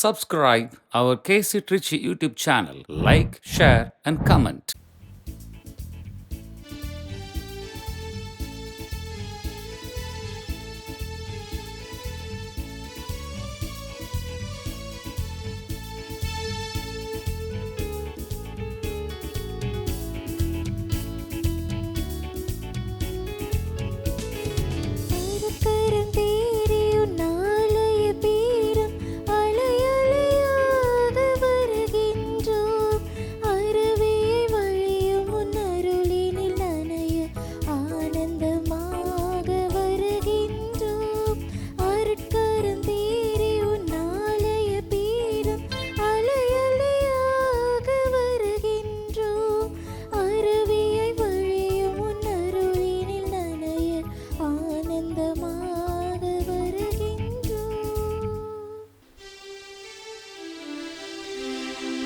Subscribe our KC Trichy YouTube channel. Like, share, and comment.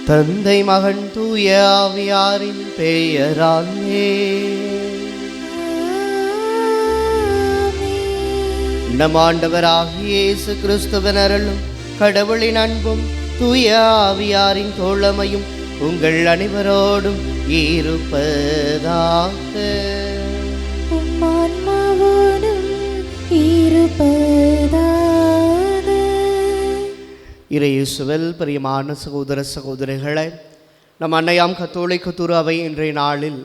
தந்தை மகன் தூய ஆவியாரின் பெயராலே நம் ஆண்டவராகிய இயேசு கிறிஸ்துவின் அருளும் கடவுளின் அன்பும் தூய ஆவியாரின் தோழமையும் உங்கள் அனைவரோடும் இருப்பதாக. இயேசுவில் பிரியமான சகோதர சகோதரிகளே, நம் அன்னையாம் கத்தோலிக்க திரு அவை இன்றைய நாளில்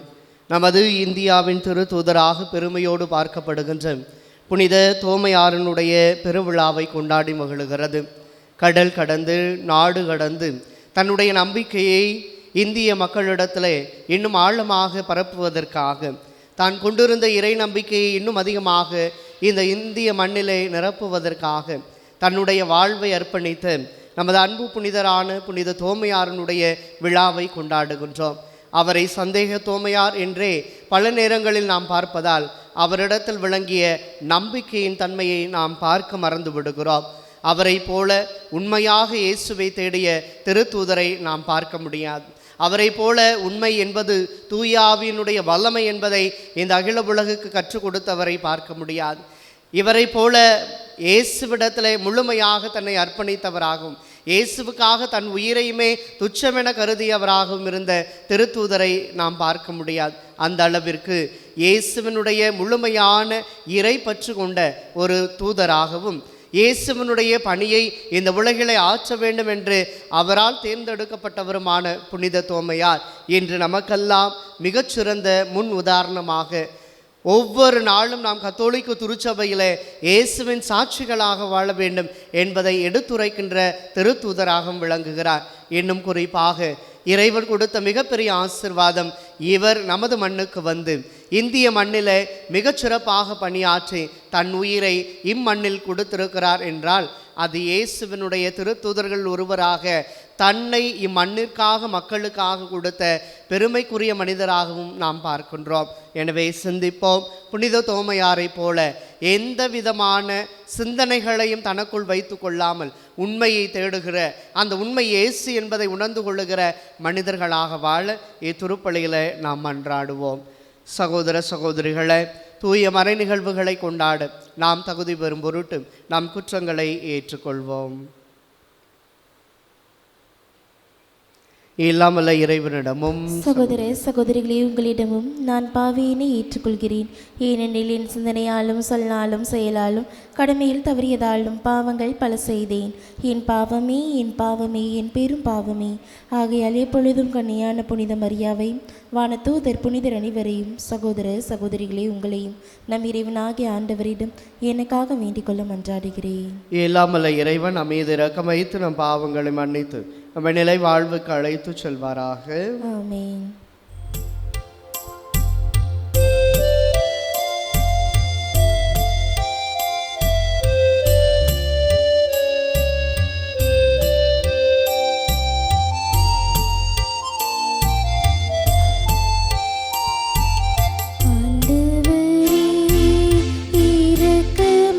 நமது இந்தியாவின் திருத்தூதராக பெருமையோடு பார்க்கப்படுகின்ற புனித தோமையாரனுடைய பெருவிழாவை கொண்டாடி மகிழ்கிறது. கடல் கடந்து நாடு கடந்து தன்னுடைய நம்பிக்கையை இந்திய மக்களிடத்தில் இன்னும் ஆழமாக பரப்புவதற்காக தான் கொண்டிருந்த இறை நம்பிக்கையை இன்னும் அதிகமாக இந்த இந்திய மண்ணிலே நிரப்புவதற்காக தன்னுடைய வாழ்வை அர்ப்பணித்த நமது அன்பு புனிதரான புனித தோமையாரனுடைய விழாவை கொண்டாடுகின்றோம். அவரை சந்தேக தோமையார் என்றே பல நேரங்களில் நாம் பார்ப்பதால் அவரிடத்தில் விளங்கிய நம்பிக்கையின் தன்மையை நாம் பார்க்க மறந்து விடுகிறோம். அவரை போல உண்மையாக இயேசுவை தேடிய திருத்தூதரை நாம் பார்க்க முடியாது. அவரை போல உண்மை என்பது தூய ஆவியினுடைய வல்லமை என்பதை இந்த அகில உலகுக்கு கற்றுக் கொடுத்தவரை பார்க்க முடியாது. இவரை போல இயேசுவிடத்தில் முழுமையாக தன்னை அர்ப்பணித்தவராகவும் இயேசுவுக்காக தன் உயிரையுமே துச்சமென கருதியவராகவும் இருந்த திருத்தூதரை நாம் பார்க்க முடியாது. அந்த அளவிற்கு இயேசுவினுடைய முழுமையான இறை பற்று கொண்ட ஒரு தூதராகவும் இயேசுவினுடைய பணியை இந்த உலகிலே ஆற்ற வேண்டும் என்று அவரால் தேர்ந்தெடுக்கப்பட்டவருமான புனித தோமையார் இன்று நமக்கெல்லாம் மிகச்சிறந்த முன் உதாரணமாக ஒவ்வொரு நாளும் நாம் கத்தோலிக்க திருச்சபையில் இயேசுவின் சாட்சிகளாக வாழ வேண்டும் என்பதை எடுத்துரைக்கின்ற திருத்தூதராகவும் விளங்குகிறார். இன்னும் குறிப்பாக இறைவன் கொடுத்த மிகப்பெரிய ஆசீர்வாதம், இவர் நமது மண்ணுக்கு வந்து இந்திய மண்ணில் மிகச்சிறப்பாக பணியாற்றி தன் உயிரை இம்மண்ணில் கொடுத்திருக்கிறார் என்றால் அது இயேசுவினுடைய திருத்தூதர்கள் ஒருவராக தன்னை இம்மண்ணிற்காக மக்களுக்காக கொடுத்த பெருமைக்குரிய மனிதராகவும் நாம் பார்க்கின்றோம். எனவே சிந்திப்போம். புனித தோமையாரை போல எந்த விதமான சிந்தனைகளையும் தனக்குள் வைத்து கொள்ளாமல் உண்மையை தேடுகிற, அந்த உண்மை இயேசு என்பதை உணர்ந்து கொள்ளுகிற மனிதர்களாக வாழ இத்திருப்பலியில் நாம் மன்றாடுவோம். சகோதர சகோதரிகளை, தூய மறை நிகழ்வுகளை கொண்டாட நாம் தகுதி பெறும் பொருட்டு நம் குற்றங்களை ஏற்றுக்கொள்வோம். இல்லாமல்ல இறைவனிடமும் சகோதர சகோதரிகளே, உங்களிடமும் நான் பாவியினை ஏற்றுக்கொள்கிறேன். ஏனெனில் என் சிந்தனையாலும் சொல்லாலும் செயலாலும் கடமையில் தவறியதாலும் பாவங்கள் பல செய்தேன். என் பாவமே என் பாவமே என் பெரும் பாவமே. ஆகையால் எப்பொழுதும் கன்னியான புனித மரியாவையும் வானதூதர் புனிதர் அனைவரையும் சகோதர சகோதரிகளே உங்களையும் நம் இறைவனாகிய ஆண்டவரிடம் எனக்காக வேண்டிக் கொள்ள மன்றாடுகிறேன். இல்லாமல்ல இறைவன் நம்மீது இரக்கம் வைத்து நம் பாவங்களை மன்னித்து நம்ம நிலை வாழ்வுக்கு அழைத்து செல்வாராக. ஆமென். ஆண்டவரே இரக்கமாயிரும்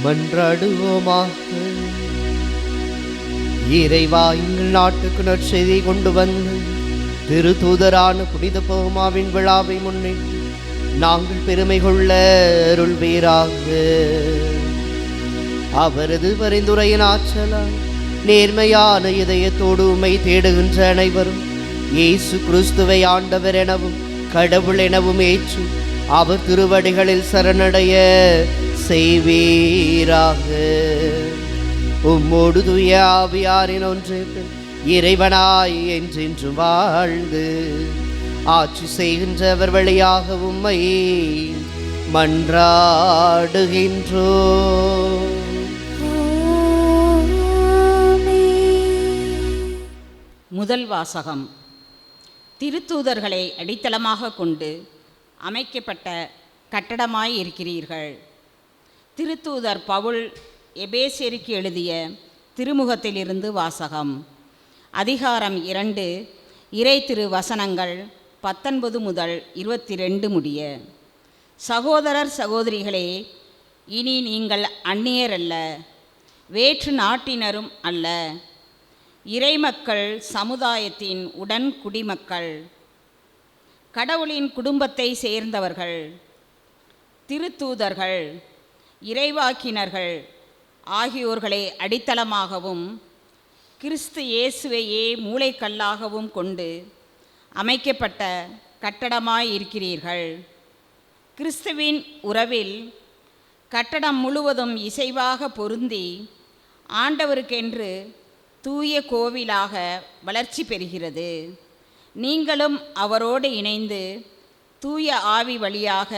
மன்றாடுவோமாக. இறைவா, எங்கள் நாட்டுக்கு நற்செய்தி கொண்டு வந்து திருத்தூதரான புனித பவுமாவின் விழாவை முன்னிட்டு நாங்கள் பெருமை கொள்ள அருள்வீராக. அவரது பரிந்துரையின் ஆற்றலால் நேர்மையான இதயத்தோடு உம்மை தேடுகின்ற அனைவரும் இயேசு கிறிஸ்துவை ஆண்டவர் எனவும் கடவுள் எனவும் ஏற்று அவர் திருவடிகளில் சரணடைய செய்வீராக. உம்மோடு தூய ஆவியாரின் ஒன்று இறைவனாய் என்றென்று வாழ்ந்து ஆட்சி செய்கின்றவர் வழியாக உம்மை மன்றாடுகின்றோம். முதல் வாசகம். திருத்தூதர்களை அடித்தளமாக கொண்டு அமைக்கப்பட்ட கட்டடமாய் இருக்கிறீர்கள். திருத்தூதர் பவுல் எபேசியருக்கு எழுதிய திருமுகத்திலிருந்து வாசகம். அதிகாரம் 2, இறை திரு வசனங்கள் 19 முதல் 22 முடிய. சகோதரர் சகோதரிகளே, இனி நீங்கள் அந்நியர் அல்ல, வேற்று நாட்டினரும் அல்ல, இறைமக்கள் சமுதாயத்தின் உடன் குடிமக்கள், கடவுளின் குடும்பத்தை சேர்ந்தவர்கள், திருத்தூதர்கள், இறைவாக்கினர்கள் ஆகியோர்களை அடித்தளமாகவும் கிறிஸ்து இயேசுவையே மூளைக்கல்லாகவும் கொண்டு அமைக்கப்பட்ட கட்டடமாயிருக்கிறீர்கள். கிறிஸ்துவின் உறவில் கட்டடம் முழுவதும் இசைவாக பொருந்தி ஆண்டவருக்கென்று தூய கோவிலாக வளர்ச்சி பெறுகிறது. நீங்களும் அவரோடு இணைந்து தூய ஆவி வழியாக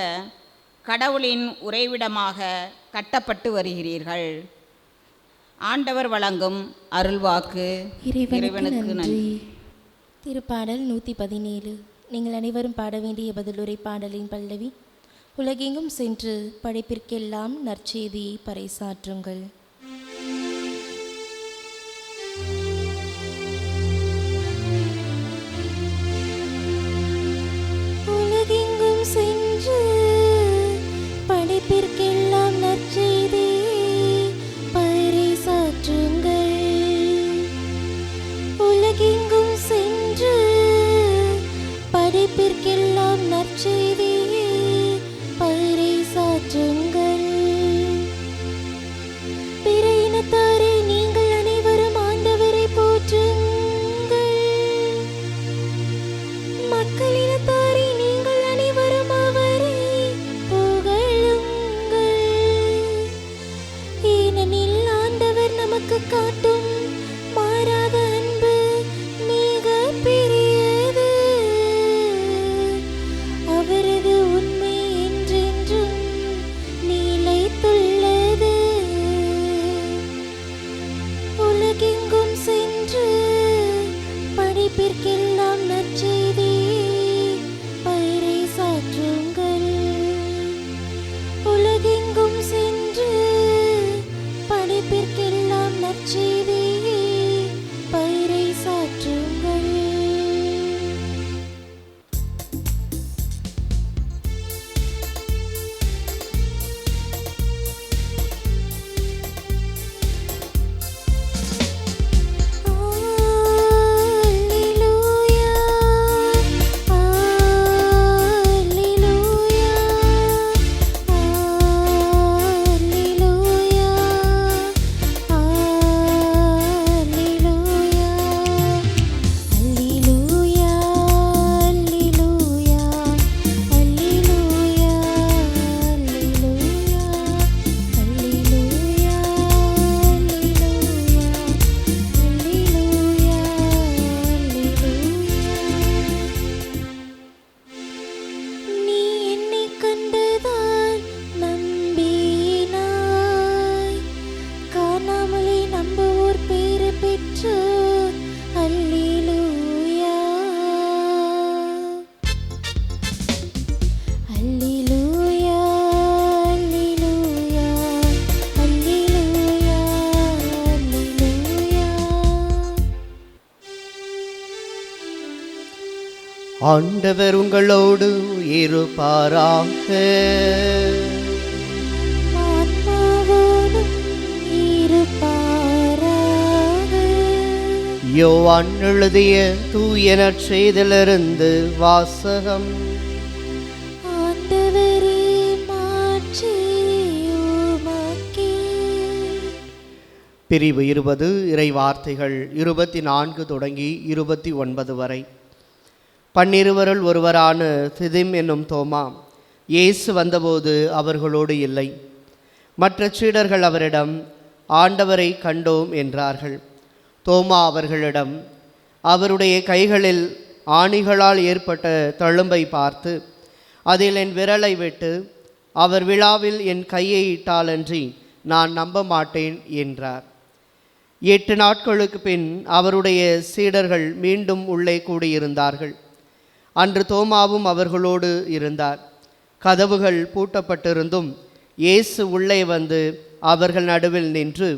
கடவுளின் உறைவிடமாக கட்டப்பட்டு வருகிறீர்கள். ஆண்டவர் வழங்கும் அருள்வாக்கு. இறைவனுக்கு நன்றி. திருப்பாடல் 117. நீங்கள் அனைவரும் பாட வேண்டிய பதிலுரை பாடலின் பல்லவி. உலகெங்கும் சென்று படைப்பிற்கெல்லாம் நற்செய்தியை பறைசாற்றுங்கள். உலகெங்கும் சென்று படைப்பிற்கெல்லாம் நற்செய்தியை பறைசாற்றுங்கள். உலகெங்கும் சென்று படைப்பிற்கெல்லாம் நற்செய்தியை பறைசாற்றுங்கள். பிற இனத்தாரே, நீங்கள் அனைவரும் ஆண்டவரை போற்றுங்கள். மக்களினத்தாரே, நீங்கள் அனைவரும் அவரை புகழுங்கள். ஏனெனில் ஆண்டவர் நமக்கு காட்டும் மாறாத அன்பு மிக பெரியது. அவரது உண்மை என்றென்றும் நிலைத்துள்ளது. உலகெங்கும் சென்று படைப்பிற்கெல்லாம் நற்செய்தியை பறைசாற்றுங்கள். உலகெங்கும் சென்று படைப்பிற்கெல்லாம் நற்செய்தியை பறைசாற்றுங்கள். நீ என்னை கண்டதால் நம்பினாய், காணாமலே நம்புவோர் பேறு பெற்றோர். அல்லேலூயா, அல்லேலூயா, அல்லேலூயா, அல்லேலூயா, அல்லேலூயா. ஆண்டவர் உங்களோடு இருப்பாராக. ஆத்மாவோடும் யோவான் எழுதிய தூய நற்செய்தியிலிருந்து வாசகம். ஆண்டவரே, மாட்சி உமக்கே. பிரிவு 20 இறை வார்த்தைகள் 24 தொடங்கி 29 வரை. 12 ஒருவரான திதிம் என்னும் தோமா இயேசு வந்தபோது அவர்களோடு இல்லை. மற்ற சீடர்கள் அவரிடம், ஆண்டவரை கண்டோம் என்றார்கள். தோமா அவர்களிடம், அவருடைய கைகளில் ஆணிகளால் ஏற்பட்ட தழும்பை பார்த்து அதில் என் விரலை விட்டு அவர் விழாவில் என் கையை இட்டாலன்றி நான் நம்ப மாட்டேன் என்றார். 8 நாட்களுக்கு பின் அவருடைய சீடர்கள் மீண்டும் உள்ளே கூடியிருந்தார்கள். அன்று தோமாவும் அவர்களோடு இருந்தார். கதவுகள் பூட்டப்பட்டிருந்தும் இயேசு உள்ளே வந்து அவர்கள் நடுவில் நின்று,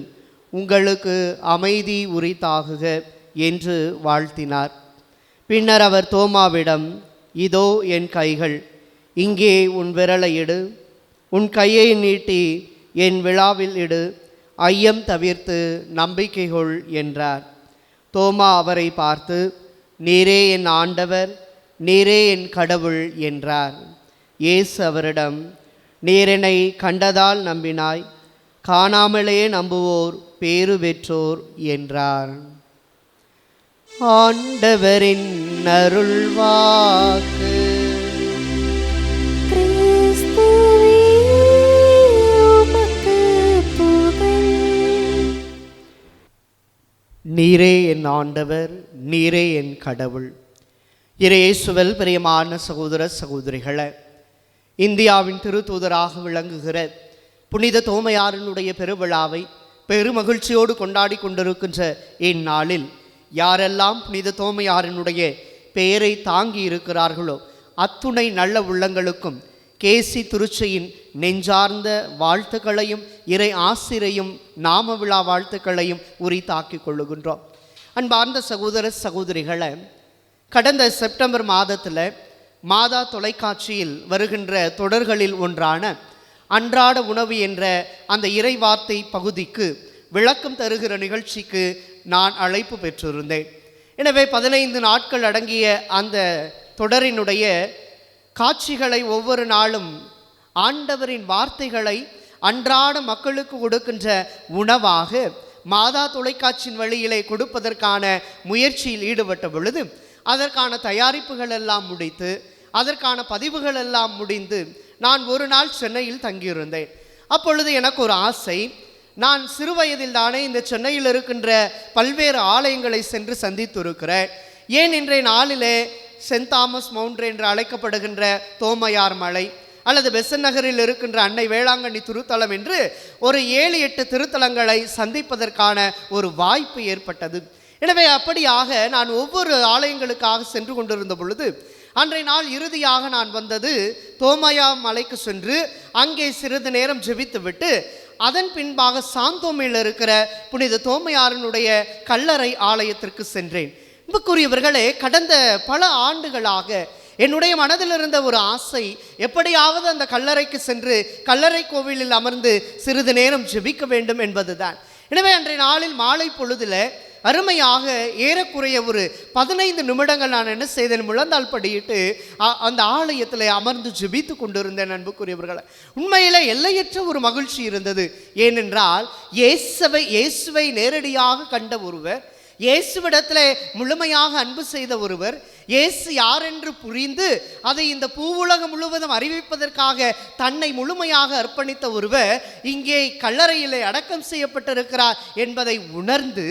உங்களுக்கு அமைதி உரித்தாகுக என்று வாழ்த்தினார். பின்னர் அவர் தோமாவிடம், இதோ என் கைகள், இங்கே உன் விரலை இடு, உன் கையை நீட்டி என் விழாவில் இடு, ஐயம் தவிர்த்து நம்பிக்கை கொள் என்றார். தோமா அவரை பார்த்து, நீரே என் ஆண்டவர், நீரே என் கடவுள் என்றார். இயேசு அவரிடம், நீர் என்னை கண்டதால் நம்பினாய், காணாமலே நம்புவோர் பேறு பெற்றோர் என்றார். ஆண்டவரின் அருள்வாக்கு. கிறிஸ்துவே, உமக்கு புகழ். நீரே என் ஆண்டவர், நீரே என் கடவுள். இயேசுவில் பிரியமான சகோதர சகோதரிகளே, இந்தியாவின் திருத்தூதராக விளங்குகிற புனித தோமையாரினுடைய பெருவிழாவை பெருமகிழ்ச்சியோடு கொண்டாடி கொண்டிருக்கின்ற இந்நாளில் யாரெல்லாம் புனித தோமையாரினுடைய பெயரை தாங்கி இருக்கிறார்களோ அத்துணை நல்ல உள்ளங்களுக்கும் கேசி திருச்சையின் நெஞ்சார்ந்த வாழ்த்துக்களையும் இறை ஆசிரையும் நாம விழா வாழ்த்துக்களையும் உரித்தாக்கிக் கொள்ளுகின்றோம். அன்பார்ந்த சகோதர சகோதரிகளை, கடந்த செப்டம்பர் மாதத்தில் மாதா தொலைக்காட்சியில் வருகின்ற தொடர்களில் ஒன்றான அன்றாட உணவு என்ற அந்த இறைவார்த்தை பகுதிக்கு விளக்கம் தருகிற நிகழ்ச்சிக்கு நான் அழைப்பு பெற்றிருந்தேன். எனவே 15 நாட்கள் அடங்கிய அந்த தொடரினுடைய காட்சிகளை ஒவ்வொரு நாளும் ஆண்டவரின் வார்த்தைகளை அன்றாட மக்களுக்கு கொடுக்கின்ற உணவாக மாதா தொலைக்காட்சியின் வழியிலே கொடுப்பதற்கான முயற்சியில் ஈடுபட்ட பொழுது அதற்கான தயாரிப்புகள் எல்லாம் முடித்து அதற்கான பதிவுகள் எல்லாம் முடிந்து நான் ஒரு நாள் சென்னையில் தங்கியிருந்தேன். அப்பொழுது எனக்கு ஒரு ஆசை, நான் சிறுவயதில் தானே இந்த சென்னையில் இருக்கின்ற பல்வேறு ஆலயங்களை சென்று சந்தித்திருக்கிறேன். ஏன் இன்றைய நாளிலே சென்ட் தாமஸ் மவுண்ட் என்று அழைக்கப்படுகின்ற தோமையார் மலை அல்லது பெசன் நகரில் இருக்கின்ற அன்னை வேளாங்கண்ணி திருத்தலம் என்று ஒரு 7-8 திருத்தலங்களை சந்திப்பதற்கான ஒரு வாய்ப்பு ஏற்பட்டது. எனவே அப்படியாக நான் ஒவ்வொரு ஆலயங்களுக்காக சென்று கொண்டிருந்த பொழுது அன்றைய நாள் இறுதியாக நான் வந்தது தோமையா மலைக்கு சென்று அங்கே சிறிது நேரம் ஜெபித்துவிட்டு அதன் பின்பாக சாந்தோமையில் இருக்கிற புனித தோமையாரினுடைய கல்லறை ஆலயத்திற்கு சென்றேன். அன்புக்குரியவர்களே, கடந்த பல ஆண்டுகளாக என்னுடைய மனதில் இருந்த ஒரு ஆசை, எப்படியாவது அந்த கல்லறைக்கு சென்று கல்லறை கோவிலில் அமர்ந்து சிறிது நேரம் ஜெபிக்க வேண்டும் என்பதுதான். எனவே அன்றைய நாளில் மாலை பொழுதில் அருமையாக ஏறக்குறைய ஒரு 15 நிமிடங்கள் நான் என்ன செய்தேன், முழந்தால் படியிட்டு அந்த ஆலயத்தில் அமர்ந்து ஜெபித்து கொண்டிருந்தேன். அன்புக்குரியவர்களை, உண்மையிலே எல்லையற்ற ஒரு மகிழ்ச்சி இருந்தது. ஏனென்றால் இயேசுவை நேரடியாக கண்ட ஒருவர், இயேசுவிடத்தில் முழுமையாக அன்பு செய்த ஒருவர், இயேசு யார் என்று புரிந்து அதை இந்த பூவுலகம் முழுவதும் அறிவிப்பதற்காக தன்னை முழுமையாக அர்ப்பணித்த ஒருவர் இங்கே கல்லறையிலே அடக்கம் செய்யப்பட்டிருக்கிறார் என்பதை உணர்ந்து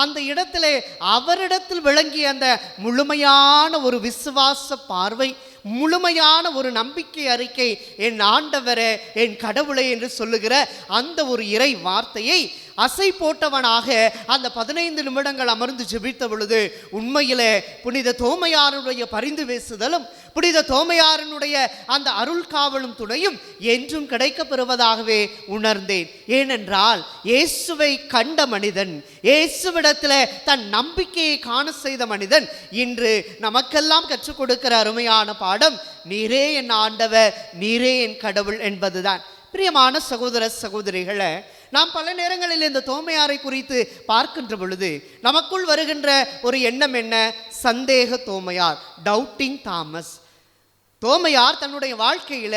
அந்த இடத்திலே அவரிடத்தில் விளங்கிய அந்த முழுமையான ஒரு விசுவாச பார்வை, முழுமையான ஒரு நம்பிக்கை அறிக்கை, என் ஆண்டவரே என் கடவுளை என்று சொல்லுகிற அந்த ஒரு இறை வார்த்தையை அசை போட்டவனாக அந்த 15 நிமிடங்கள் அமர்ந்து ஜெபித்த பொழுது உண்மையிலே புனித தோமையாருடைய பரிந்து பேசுதலும் புனித தோமையாரினுடைய அந்த அருள் காவலும் துணையும் என்றும் கிடைக்கப் பெறுவதாகவே உணர்ந்தேன். ஏனென்றால் இயேசுவை கண்ட மனிதன், இயேசுவிடத்தில் தன் நம்பிக்கையை காண செய்த மனிதன் இன்று நமக்கெல்லாம் கற்றுக் கொடுக்கிற அருமையான பாடம், நீரே என் ஆண்டவர், நீரே என் கடவுள் என்பதுதான். பிரியமான சகோதர சகோதரிகளை, நாம் பல நேரங்களில் இந்த தோமையாரை குறித்து பார்க்கின்ற பொழுது நமக்குள் வருகின்ற ஒரு எண்ணம் என்ன? சந்தேக தோமையார், டவுட்டிங் தாமஸ். தோமையார் தன்னுடைய வாழ்க்கையில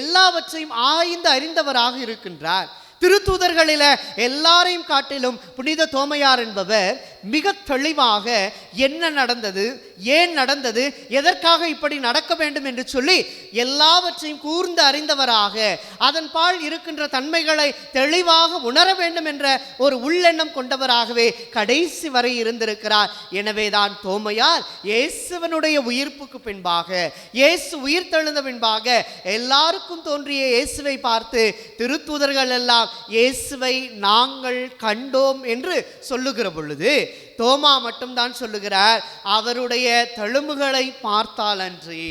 எல்லாவற்றையும் ஆய்ந்து அறிந்தவராக இருக்கின்றார். திருத்தூதர்களில எல்லாரையும் காட்டிலும் புனித தோமையார் என்பவர் மிக தெளிவாக என்ன நடந்தது, ஏன் நடந்தது, எதற்காக இப்படி நடக்க வேண்டும் என்று சொல்லி எல்லாவற்றையும் கூர்ந்து அறிந்தவராக, அதன் பால் இருக்கின்ற தன்மைகளை தெளிவாக உணர வேண்டும் என்ற ஒரு உள்ளெண்ணம் கொண்டவராகவே கடைசி வரை இருந்திருக்கிறார். எனவேதான் தோமையார் இயேசுவனுடைய உயிர்ப்புக்கு பின்பாக, இயேசு உயிர் தெழுந்த பின்பாக எல்லாருக்கும் தோன்றிய இயேசுவை பார்த்து திருத்தூதர்கள் எல்லாம் இயேசுவை நாங்கள் கண்டோம் என்று சொல்லுகிற பொழுது தோமா மட்டும்தான் சொல்லுகிறார், அவருடைய தழும்புகளை பார்த்தால் அன்றி,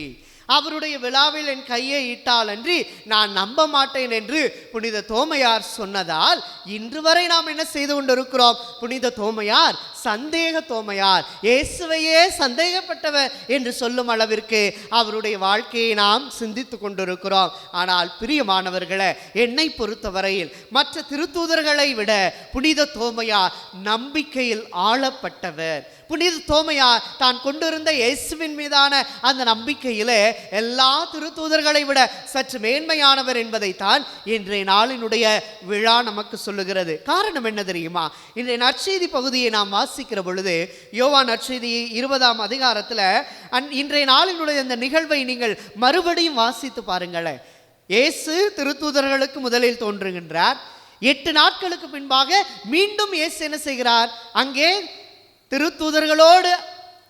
அவருடைய விழாவில் என் கையை இட்டால் அன்றி நான் நம்ப மாட்டேன் என்று புனித தோமையார் சொன்னதால் இன்று வரை நாம் என்ன செய்து கொண்டிருக்கிறோம்? புனித தோமையார் சந்தேக தோமையார், இயேசுவையே சந்தேகப்பட்டவர் என்று சொல்லும் அளவிற்கு அவருடைய வாழ்க்கையை நாம் சிந்தித்து கொண்டிருக்கிறோம். ஆனால் பிரியமானவர்களே, என்னை பொறுத்தவரையில் மற்ற திருத்தூதர்களை விட புனித தோமையார் நம்பிக்கையில் ஆளப்பட்டவர். புனித தோமையார் தான் கொண்டிருந்த இயேசுவின் மீதான அந்த நம்பிக்கையிலே எல்லா திருத்தூதர்களை விட சற்று மேன்மையானவர் என்பதைத்தான் இன்றைய நாளினுடைய விழா நமக்கு சொல்லுகிறது. காரணம் என்ன தெரியுமா? இன்றைய நற்செய்தி பகுதியை நாம் வாசிக்கிற பொழுது யோவான் நற்செய்தி 20ஆம் அதிகாரத்தில் இன்றைய நாளினுடைய அந்த நிகழ்வை நீங்கள் மறுபடியும் வாசித்து பாருங்களேன். இயேசு திருத்தூதர்களுக்கு முதலில் தோன்றுகின்றார். 8 நாட்களுக்கு பின்பாக மீண்டும் இயேசு என்ன செய்கிறார்? அங்கே திருத்தூதர்களோடு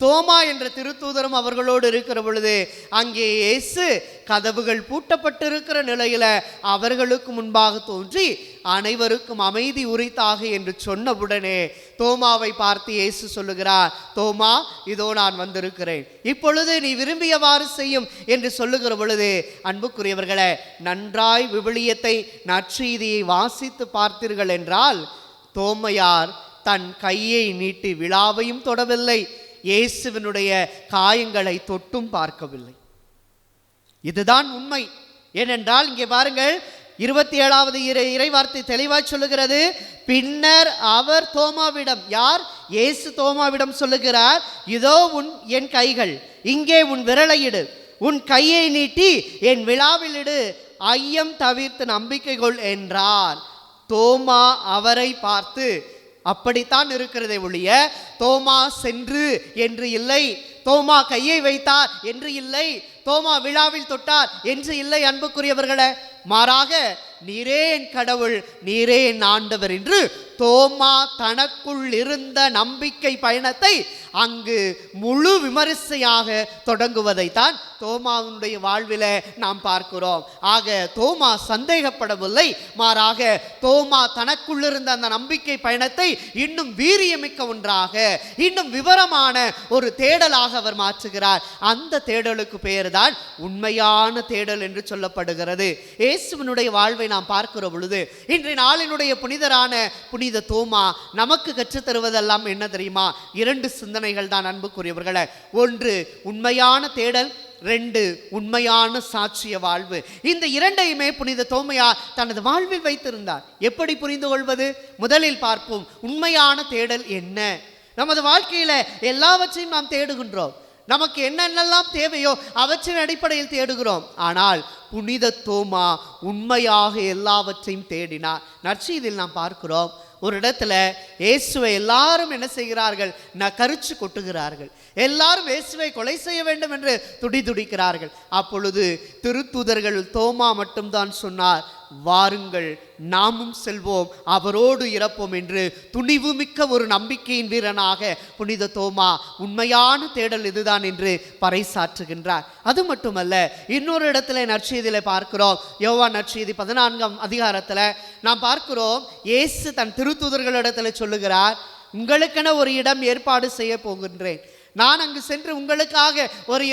தோமா என்ற திருத்தூதரும் அவர்களோடு இருக்கிற பொழுது அங்கே இயேசு கதவுகள் பூட்டப்பட்டிருக்கிற நிலையில அவர்களுக்கு முன்பாக தோன்றி அனைவருக்கும் அமைதி உரித்தாக என்று சொன்னவுடனே தோமாவை பார்த்து இயேசு சொல்லுகிறார், தோமா, இதோ நான் வந்திருக்கிறேன், இப்பொழுது நீ விரும்பியவாறு செய்யும் என்று சொல்லுகிற பொழுது, அன்புக்குரியவர்களே, நன்றாய் விவிலியத்தை நற்செய்தியை வாசித்து பார்த்தீர்கள் என்றால் தோமையார் தன் கையை நீட்டி விழாவையும் தொடவில்லை, இயேசுவினுடைய காயங்களை தொட்டும் பார்க்கவில்லை. இதுதான் உண்மை. ஏனென்றால் இங்கே பாருங்கள், 27வது இறைவார்த்தை தெளிவாய் சொல்லுகிறது, பின்னர் அவர் தோமாவிடம், யார்? இயேசு தோமாவிடம் சொல்லுகிறார், இதோ என் கைகள், இங்கே உன் விரலையிடு, உன் கையை நீட்டி என் விழாவிலிடு, ஐயம் தவிர்த்து நம்பிக்கை கொள் என்றார். தோமா அவரை பார்த்து, அப்படித்தான் இருக்கிறதே ஒழிய தோமா சென்று என்று இல்லை, தோமா கையை வைத்தார் என்று இல்லை, தோமா விழாவில் தொட்டார் என்று இல்லை. அன்புக்குரியவர்களே, மாறாக நீரே என் கடவுள், நீரே என் ஆண்டவர் என்று தோமா தனக்குள் இருந்த நம்பிக்கை பயணத்தை அங்கு முழு விமரிசையாக தொடங்குவதைத்தான் தோமாவுடைய வாழ்வில நாம் பார்க்கிறோம். ஆக தோமா சந்தேகப்படவில்லை, மாறாக தோமா தனக்குள் இருந்த அந்த நம்பிக்கை பயணத்தை இன்னும் வீரியமிக்க ஒன்றாக, இன்னும் விவரமான ஒரு தேடலாக அவர் மாற்றுகிறார். அந்த தேடலுக்கு பெயர் தான் உண்மையான தேடல் என்று சொல்லப்படுகிறது. இயேசுவினுடைய வாழ்வை நாம் பார்க்கிற பொழுது இன்றைய நாளினுடைய புனிதரான புனித தோமா நமக்கு கற்றுத்தருவதெல்லாம் என்ன தெரியுமா? 2 சிந்தனைகள் தான் அன்புக்குரியவர்களே. 1 உண்மையான தேடல், 2 உண்மையான சாட்சிய வாழ்வு. இந்த இரண்டையுமே புனித தோமையார் தனது வாழ்வில் வைத்திருந்தார். எப்படி புரிந்து கொள்வது? முதலில் பார்ப்போம், உண்மையான தேடல் என்ன? நமது வாழ்க்கையில எல்லாவற்றையும் நாம் தேடுகின்றோம், நமக்கு என்னென்னலாம் தேவையோ அவற்றின் அடிப்படையில் தேடுகிறோம். ஆனால் புனித தோமா உண்மையாக எல்லாவற்றையும் தேடினார். நற்செய்தியில் நாம் பார்க்கிறோம், ஒரு இடத்துல இயேசுவை எல்லாரும் என்ன செய்கிறார்கள்? கரிச்சு கொட்டுகிறார்கள். எல்லாரும் இயேசுவை கொலை செய்ய வேண்டும் என்று துடிதுடிக்கிறார்கள். அப்பொழுது திருத்தூதர்கள் தோமா மட்டும்தான் சொன்னார், வாருங்கள், நாமும் செல்வோம், அவரோடு இறப்போம் என்று துணிவு மிக்க ஒரு நம்பிக்கையின் வீரனாக புனித தோமா உண்மையான தேடல் இதுதான் என்று பறைசாற்றுகின்றார். அது மட்டுமல்ல, இன்னொரு இடத்துல நற்செய்தியில பார்க்கிறோம், யோவான் நற்செய்தி 14ஆம் அதிகாரத்தில் நாம் பார்க்கிறோம், இயேசு தன் திருத்தூதர்களிடத்தில் சொல்லுகிறார், உங்களுக்கென ஒரு இடம் ஏற்பாடு செய்ய போகின்றேன், நான் அங்கு சென்று உங்களுக்காக ஒரு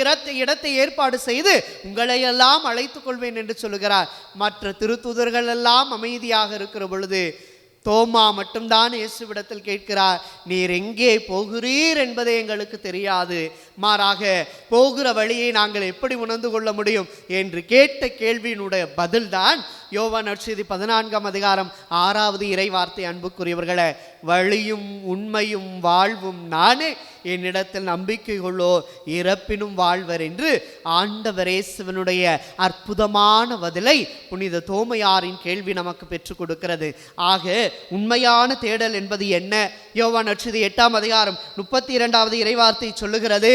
இடத்தை ஏற்பாடு செய்து உங்களை எல்லாம் அழைத்துக் கொள்வேன் என்று சொல்லுகிறார். மற்ற திருத்தூதர்கள் எல்லாம் அமைதியாக இருக்கிற பொழுது தோமா மட்டும்தான் இயேசுவிடத்தில் கேட்கிறார், நீர் எங்கே போகிறீர் என்பதை எங்களுக்கு தெரியாது, மாறாக போகிற வழியை நாங்கள் எப்படி உணர்ந்து கொள்ள முடியும் என்று கேட்ட கேள்வியினுடைய பதில்தான் யோவான் நற்செய்தி 14ஆம் அதிகாரம் 6வது இறைவார்த்தை. அன்புக்குரியவர்களே, வழியும் உண்மையும் வாழ்வும் நானே, என்னிடத்தில் நம்பிக்கை கொள்ளோ இறப்பினும் வாழ்வர் என்று ஆண்டவர் இயேசுவினுடைய அற்புதமான பதிலை புனித தோமையாரின் கேள்வி நமக்கு பெற்றுக் கொடுக்கிறது. ஆக உண்மையான தேடல் என்பது என்ன? யோவான் நற்செய்தி 8ஆம் அதிகாரம் 32வது இறைவார்த்தை சொல்லுகிறது,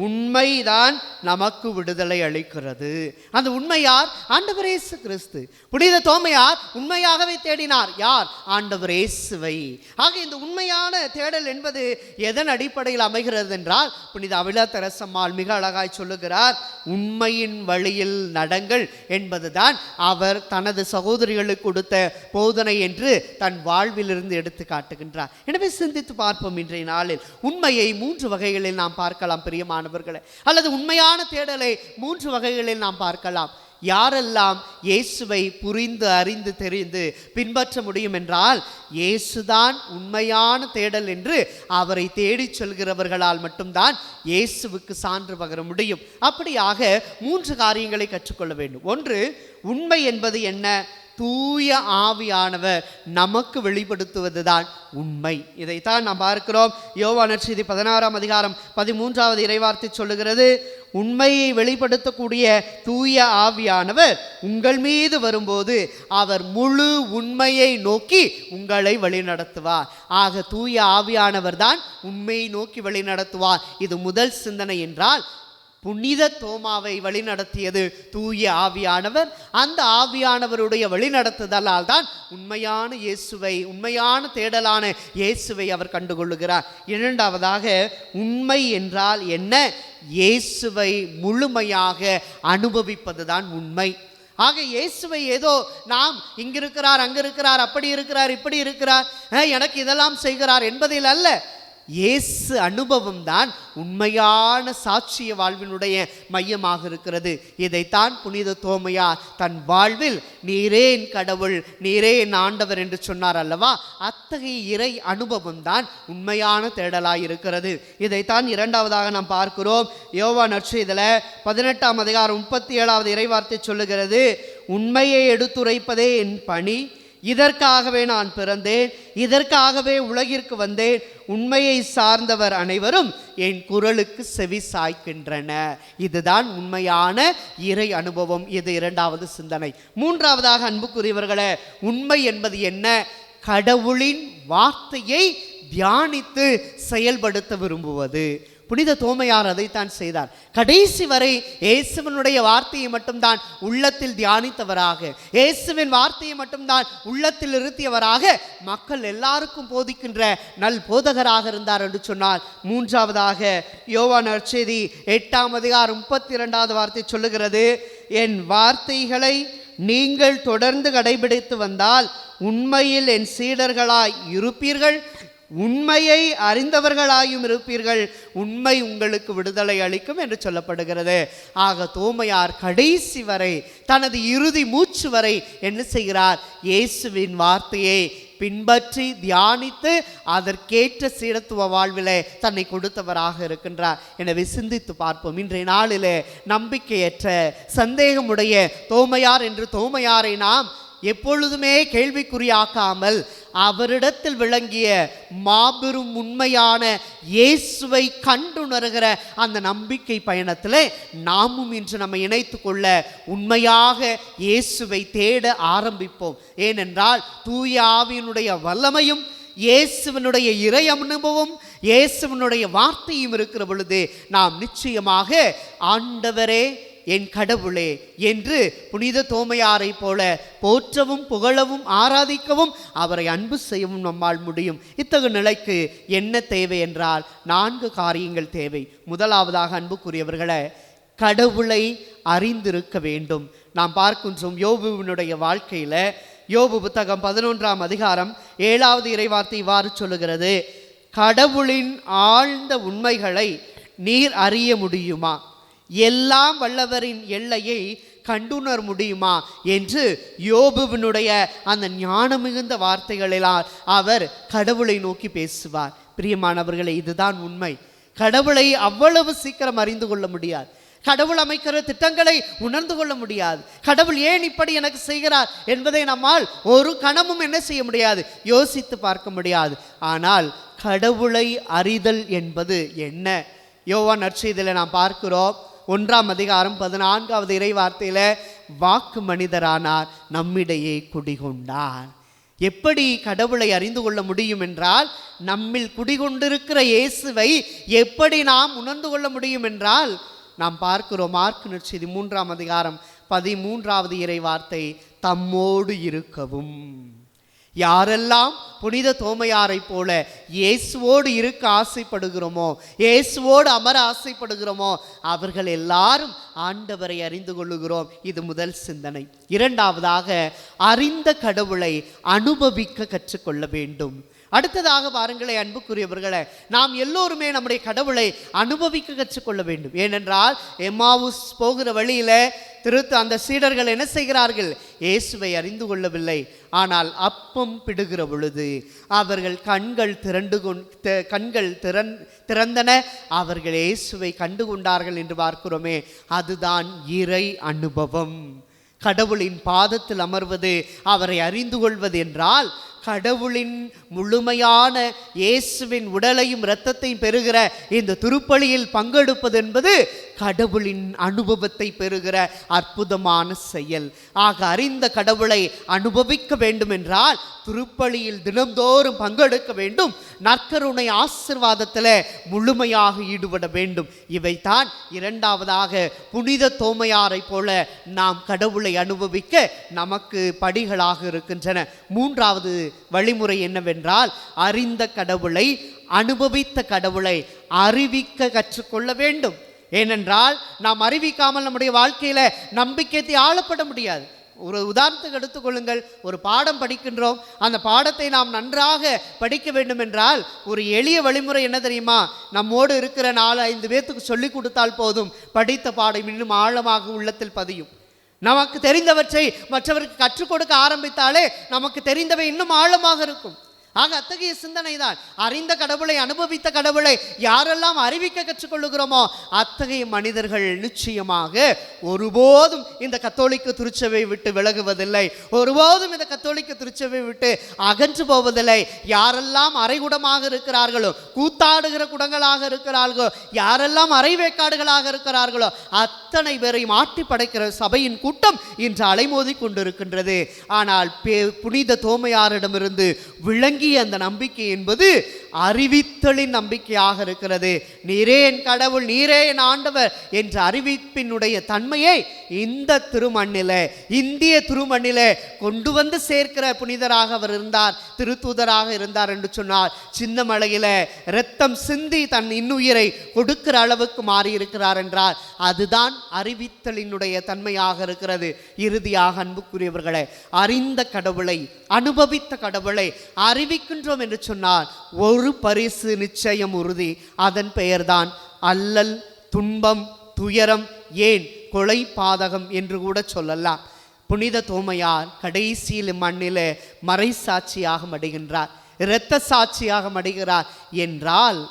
உண்மைதான் நமக்கு விடுதலை அளிக்கிறது. அந்த உண்மை யார்? ஆண்டவர் இயேசு கிறிஸ்து. புனித தோமையார் உண்மையாகவே தேடினார். யார்? ஆண்டவர் இயேசுவை. ஆக இந்த உண்மையான தேடல் என்பது எதன் அடிப்படையில் அமைகிறது என்றால், புனித அவிலா தெரசம்மாள் மிக அழகாய் சொல்லுகிறார், உண்மையின் வழியில் நடங்கள் என்பதுதான் அவர் தனது சகோதரிகளுக்கு கொடுத்த போதனை என்று தன் வாழ்விலிருந்து எடுத்து காட்டுகின்றார். எனவே சிந்தித்து பார்ப்போம். இன்றைய நாளில் உண்மையை 3 வகைகளில் நாம் பார்க்கலாம் பிரியமானவர்களே, அல்லது உண்மையான தேடலை 3 வகைகளில் நாம் பார்க்கலாம். யாரெல்லாம் இயேசுவை புரிந்து அறிந்து தெரிந்து பின்பற்ற முடியும் என்றால், இயேசுதான் உண்மையான தேடல் என்று அவரை தேடி செல்கிறவர்களால் மட்டும்தான் இயேசுவுக்கு சான்று பகர முடியும். அப்படியாக 3 காரியங்களை கற்றுக்கொள்ள வேண்டும். ஒன்று, உண்மை என்பது என்ன? தூய ஆவியானவர் நமக்கு வெளிப்படுத்துவதுதான் உண்மை. இதைத்தான் நாம் பார்க்கிறோம். யோவான் நற்செய்தி 16ஆம் அதிகாரம் 13வது இறைவார்த்தை சொல்லுகிறது, உண்மையை வெளிப்படுத்தக்கூடிய தூய ஆவியானவர் உங்கள் மீது வரும்போது அவர் முழு உண்மையை நோக்கி உங்களை வழிநடத்துவார். ஆக தூய ஆவியானவர் தான் உண்மையை நோக்கி வழிநடத்துவார். இது முதல் சிந்தனை என்றால், புனித தோமாவை வழிநடத்தியது தூய ஆவியானவர். அந்த ஆவியானவருடைய வழிநடத்துதலால் தான் உண்மையான இயேசுவை, உண்மையான தேடலான இயேசுவை அவர் கண்டுகொள்ளுகிறார். இரண்டாவதாக, உண்மை என்றால் என்ன? இயேசுவை முழுமையாக அனுபவிப்பதுதான் உண்மை. ஆக இயேசுவை ஏதோ நாம் இங்கிருக்கிறார், அங்கிருக்கிறார், அப்படி இருக்கிறார், இப்படி இருக்கிறார், எனக்கு இதெல்லாம் செய்கிறார் என்பதில் அல்ல. இயேசு அனுபவம் தான் உண்மையான சாட்சிய வாழ்வினுடைய மையமாக இருக்கிறது. இதைத்தான் புனித தோமையார் தன் வாழ்வில் நீரே என் கடவுள், நீரே என் ஆண்டவர் என்று சொன்னார் அல்லவா? அத்தகைய இறை அனுபவம் தான் உண்மையான தேடலாய் இருக்கிறது. இதைத்தான் இரண்டாவதாக நாம் பார்க்கிறோம். யோவான் நற்செய்தியில 18ஆம் அதிகாரம் 37வது இறைவார்த்தை சொல்லுகிறது, உண்மையை எடுத்துரைப்பதே என் பணி, இதற்காகவே நான் பிறந்தேன், இதற்காகவே உலகிற்கு வந்தேன், உண்மையை சார்ந்தவர் அனைவரும் என் குரலுக்கு செவி சாய்க்கின்றனர். இதுதான் உண்மையான இறை அனுபவம். இது இரண்டாவது சிந்தனை. மூன்றாவதாக அன்புக்குரியவர்களே, உண்மை என்பது என்ன? கடவுளின் வார்த்தையை தியானித்து செயல்படுத்த விரும்புவது. புனித தோமையார் அதைத்தான் செய்தார். கடைசி வரை இயேசுவினுடைய வார்த்தையை மட்டும்தான் உள்ளத்தில் தியானித்தவராக, இயேசுவின் வார்த்தையை மட்டும்தான் உள்ளத்தில் இருத்தியவராக மக்கள் எல்லாருக்கும் போதிக்கின்ற நல் போதகராக இருந்தார் என்று சொன்னார். மூன்றாவதாக யோவான் நற்செய்தி 8ஆம் அதிகாரம் 32வது வார்த்தை சொல்லுகிறது, என் வார்த்தைகளை நீங்கள் தொடர்ந்து கடைபிடித்து வந்தால் உண்மையில் என் சீடர்களாய் இருப்பீர்கள், உண்மையை அறிந்தவர்களாயும் இருப்பீர்கள், உண்மை உங்களுக்கு விடுதலை அளிக்கும் என்று சொல்லப்படுகிறது. ஆக தோமையார் கடைசி வரை, தனது இறுதி மூச்சு வரை என்ன செய்கிறார்? இயேசுவின் வார்த்தையை பின்பற்றி தியானித்து அதற்கேற்ற சீடத்துவ வாழ்விலே தன்னை கொடுத்தவராக இருக்கின்றார். எனவே சிந்தித்து பார்ப்போம். இன்றைய நாளிலே நம்பிக்கையற்ற, சந்தேகமுடைய தோமையார் என்று தோமையாரை நாம் எப்பொழுதுமே கேள்விக்குறியாக்காமல் அவரிடத்தில் விளங்கிய மாபெரும் உண்மையான இயேசுவை கண்டுணர்கிற அந்த நம்பிக்கை பயணத்திலே நாமும் இன்று நம்மை இணைத்து கொள்ள உண்மையாக இயேசுவை தேட ஆரம்பிப்போம். ஏனென்றால் தூய ஆவியினுடைய வல்லமையும் இயேசுவனுடைய இறை அனுபவம், இயேசுவனுடைய வார்த்தையும் இருக்கிற பொழுது நாம் நிச்சயமாக ஆண்டவரே என் கடவுளே என்று புனித தோமையாரை போல போற்றவும் புகழவும் ஆராதிக்கவும் அவரை அன்பு செய்யவும் நம்மால் முடியும். இத்தகைய நிலைக்கு என்ன தேவை என்றால் 4 காரியங்கள் தேவை. முதலாவதாக அன்புக்குரியவர்களே, கடவுளை அறிந்திருக்க வேண்டும். நாம் பார்க்கின்றோம் யோபுவினுடைய வாழ்க்கையில, யோபு புத்தகம் 11ஆம் அதிகாரம் 7வது இறைவார்த்தை இவ்வாறு சொல்லுகிறது, கடவுளின் ஆழ்ந்த உண்மைகளை நீர் அறிய முடியுமா? எல்லாம் வல்லவரின் எல்லையை கண்டுணர முடியுமா என்று யோபுவினுடைய அந்த ஞானம் மிகுந்த வார்த்தைகளால் அவர் கடவுளை நோக்கி பேசுவார். பிரியமானவர்களே, இதுதான் உண்மை. கடவுளை அவ்வளவு சீக்கிரம் அறிந்து கொள்ள முடியாது. கடவுள் அமைக்கிற திட்டங்களை உணர்ந்து கொள்ள முடியாது. கடவுள் ஏன் இப்படி எனக்கு செய்கிறார் என்பதை நம்மால் ஒரு கணமும் என்ன செய்ய முடியாது, யோசித்து பார்க்க முடியாது. ஆனால் கடவுளை அறிதல் என்பது என்ன? யோவான் நற்செய்தியில் நாம் பார்க்கிறோம், 1ஆம் அதிகாரம் 14வது இறை வார்த்தையில், வாக்கு மனிதரானார், நம்மிடையே குடிகொண்டார். எப்படி கடவுளை அறிந்து கொள்ள முடியும் என்றால், நம்மில் குடிகொண்டிருக்கிற இயேசுவை எப்படி நாம் உணர்ந்து கொள்ள முடியும் என்றால், நாம் பார்க்கிறோம் மார்க் நற்செய்தி 3ஆம் அதிகாரம் 13வது இறை வார்த்தை, தம்மோடு இருக்கவும். யாரெல்லாம் புனித தோமையாரை போல இயேசுவோடு இருக்க ஆசைப்படுகிறோமோ, இயேசுவோடு அமர ஆசைப்படுகிறோமோ, அவர்கள் எல்லாரும் ஆண்டவரை அறிந்து கொள்ளுகிறோம். இது முதல் சிந்தனை. இரண்டாவதாக, அறிந்த கடவுளை அனுபவிக்க கற்றுக்கொள்ள வேண்டும். அடுத்ததாக பாருங்களே அன்புக்குரியவர்களே, நாம் எல்லோருமே நம்முடைய கடவுளை அனுபவிக்க கற்றுக்கொள்ள வேண்டும். ஏனென்றால் எம்மாவுஸ் போகிற வழியில் அந்த சீடர்கள் என்ன செய்கிறார்கள்? இயேசுவை அறிந்து கொள்ளவில்லை. ஆனால் அப்பம் பிடுகிற பொழுது அவர்கள் கண்கள் திறந்தன, அவர்கள் இயேசுவை கண்டு கொண்டார்கள் என்று பார்க்கிறோமே. அதுதான் இறை அனுபவம். கடவுளின் பாதத்தில் அமர்வது, அவரை அறிந்து கொள்வது என்றால், கடவுளின் முழுமையான இயேசுவின் உடலையும் இரத்தத்தையும் பெறுகிற இந்த திருப்பலியில் பங்கெடுப்பது என்பது கடவுளின் அனுபவத்தை பெறுகிற அற்புதமான செயல். ஆக அறிந்த கடவுளை அனுபவிக்க வேண்டும் என்றால் திருப்பலியில் தினந்தோறும் பங்கெடுக்க வேண்டும், நற்கருணை ஆசீர்வாதத்தில் முழுமையாக ஈடுபட வேண்டும். இவைதான் இரண்டாவதாக புனித தோமையாரை போல நாம் கடவுளை அனுபவிக்க நமக்கு படிகளாக இருக்கின்றன. மூன்றாவது வழிமுறை என்னவென்றால், அறிந்த கடவுளை, அனுபவித்த கடவுளை அறிவிக்க கற்றுக்கொள்ள வேண்டும். ஏனென்றால் நாம் அறிவிக்காமல் நம்முடைய வாழ்க்கையில நம்பிக்கையை ஆளப்பட முடியாது. ஒரு உதாரணத்துக்கு எடுத்துக்கொள்ளுங்கள், ஒரு பாடம் படிக்கின்றோம், அந்த பாடத்தை நாம் நன்றாக படிக்க வேண்டும் என்றால் ஒரு எளிய வழிமுறை என்ன தெரியுமா? நம்மோடு இருக்கிற 4-5 பேர்த்துக்கு சொல்லிக் கொடுத்தால் போதும், படித்த பாடம் இன்னும் ஆழமாக உள்ளத்தில் பதியும். நமக்கு தெரிந்தவற்றை மற்றவருக்கு கற்றுக் கொடுக்க ஆரம்பித்தாலே நமக்கு தெரிந்தவை இன்னும் ஆழமாக இருக்கும். ஆக அத்தகைய சிந்தனை தான். அறிந்த கடவுளை, அனுபவித்த கடவுளை யாரெல்லாம் அறிவிக்க கற்றுக்கொள்ளுகிறோமோ அத்தகைய மனிதர்கள் நிச்சயமாக ஒருபோதும் இந்த கத்தோலிக்க திருச்சபை விட்டு விலகுவதில்லை, ஒருபோதும் இந்த கத்தோலிக்க திருச்சபை விட்டு அகன்று போவதில்லை. யாரெல்லாம் அரைகுடமாக இருக்கிறார்களோ, கூத்தாடுகிற குடங்களாக இருக்கிறார்களோ, யாரெல்லாம் அரைவேக்காடுகளாக இருக்கிறார்களோ அத்தனை பேரையும் ஆட்டி படைக்கிற சபையின் கூட்டம் இன்று அலைமோதி கொண்டிருக்கின்றது. ஆனால் புனித தோமையாரிடமிருந்து விளங்கி அந்த நம்பிக்கை என்பது அறிவித்தலின் நம்பிக்கையாக இருக்கிறது. நீரே என் கடவுள், நீரே என் ஆண்டவர் என்ற அறிவிப்பினுடைய தன்மையை இந்த திருமண்ணில, இந்திய திருமண்ணில கொண்டு வந்து சேர்க்கிற புனிதராக அவர் இருந்தார், திருத்தூதராக இருந்தார் என்று சொன்னார். சின்ன மலையில இரத்தம் சிந்தி தன் இன்னுயிரை கொடுக்கிற அளவுக்கு மாறி இருக்கிறார் என்றார். அதுதான் அறிவித்தலினுடைய தன்மையாக இருக்கிறது. இறுதியாக அன்புக்குரியவர்களே, அறிந்த கடவுளை, அனுபவித்த கடவுளை அறிவிக்கின்றோம் என்று சொன்னால் ஒரு பரிசு நிச்சயம் உறுதி. அதன் பெயர்தான் அல்லல், துன்பம், துயரம், ஏன் கொலை, பாதகம் என்று கூட சொல்லலாம். புனித தோமையார் கடைசியில் மண்ணிலே மறை சாட்சியாக மடிகின்றார், இரத்த சாட்சியாக மடிகிறார் என்றால்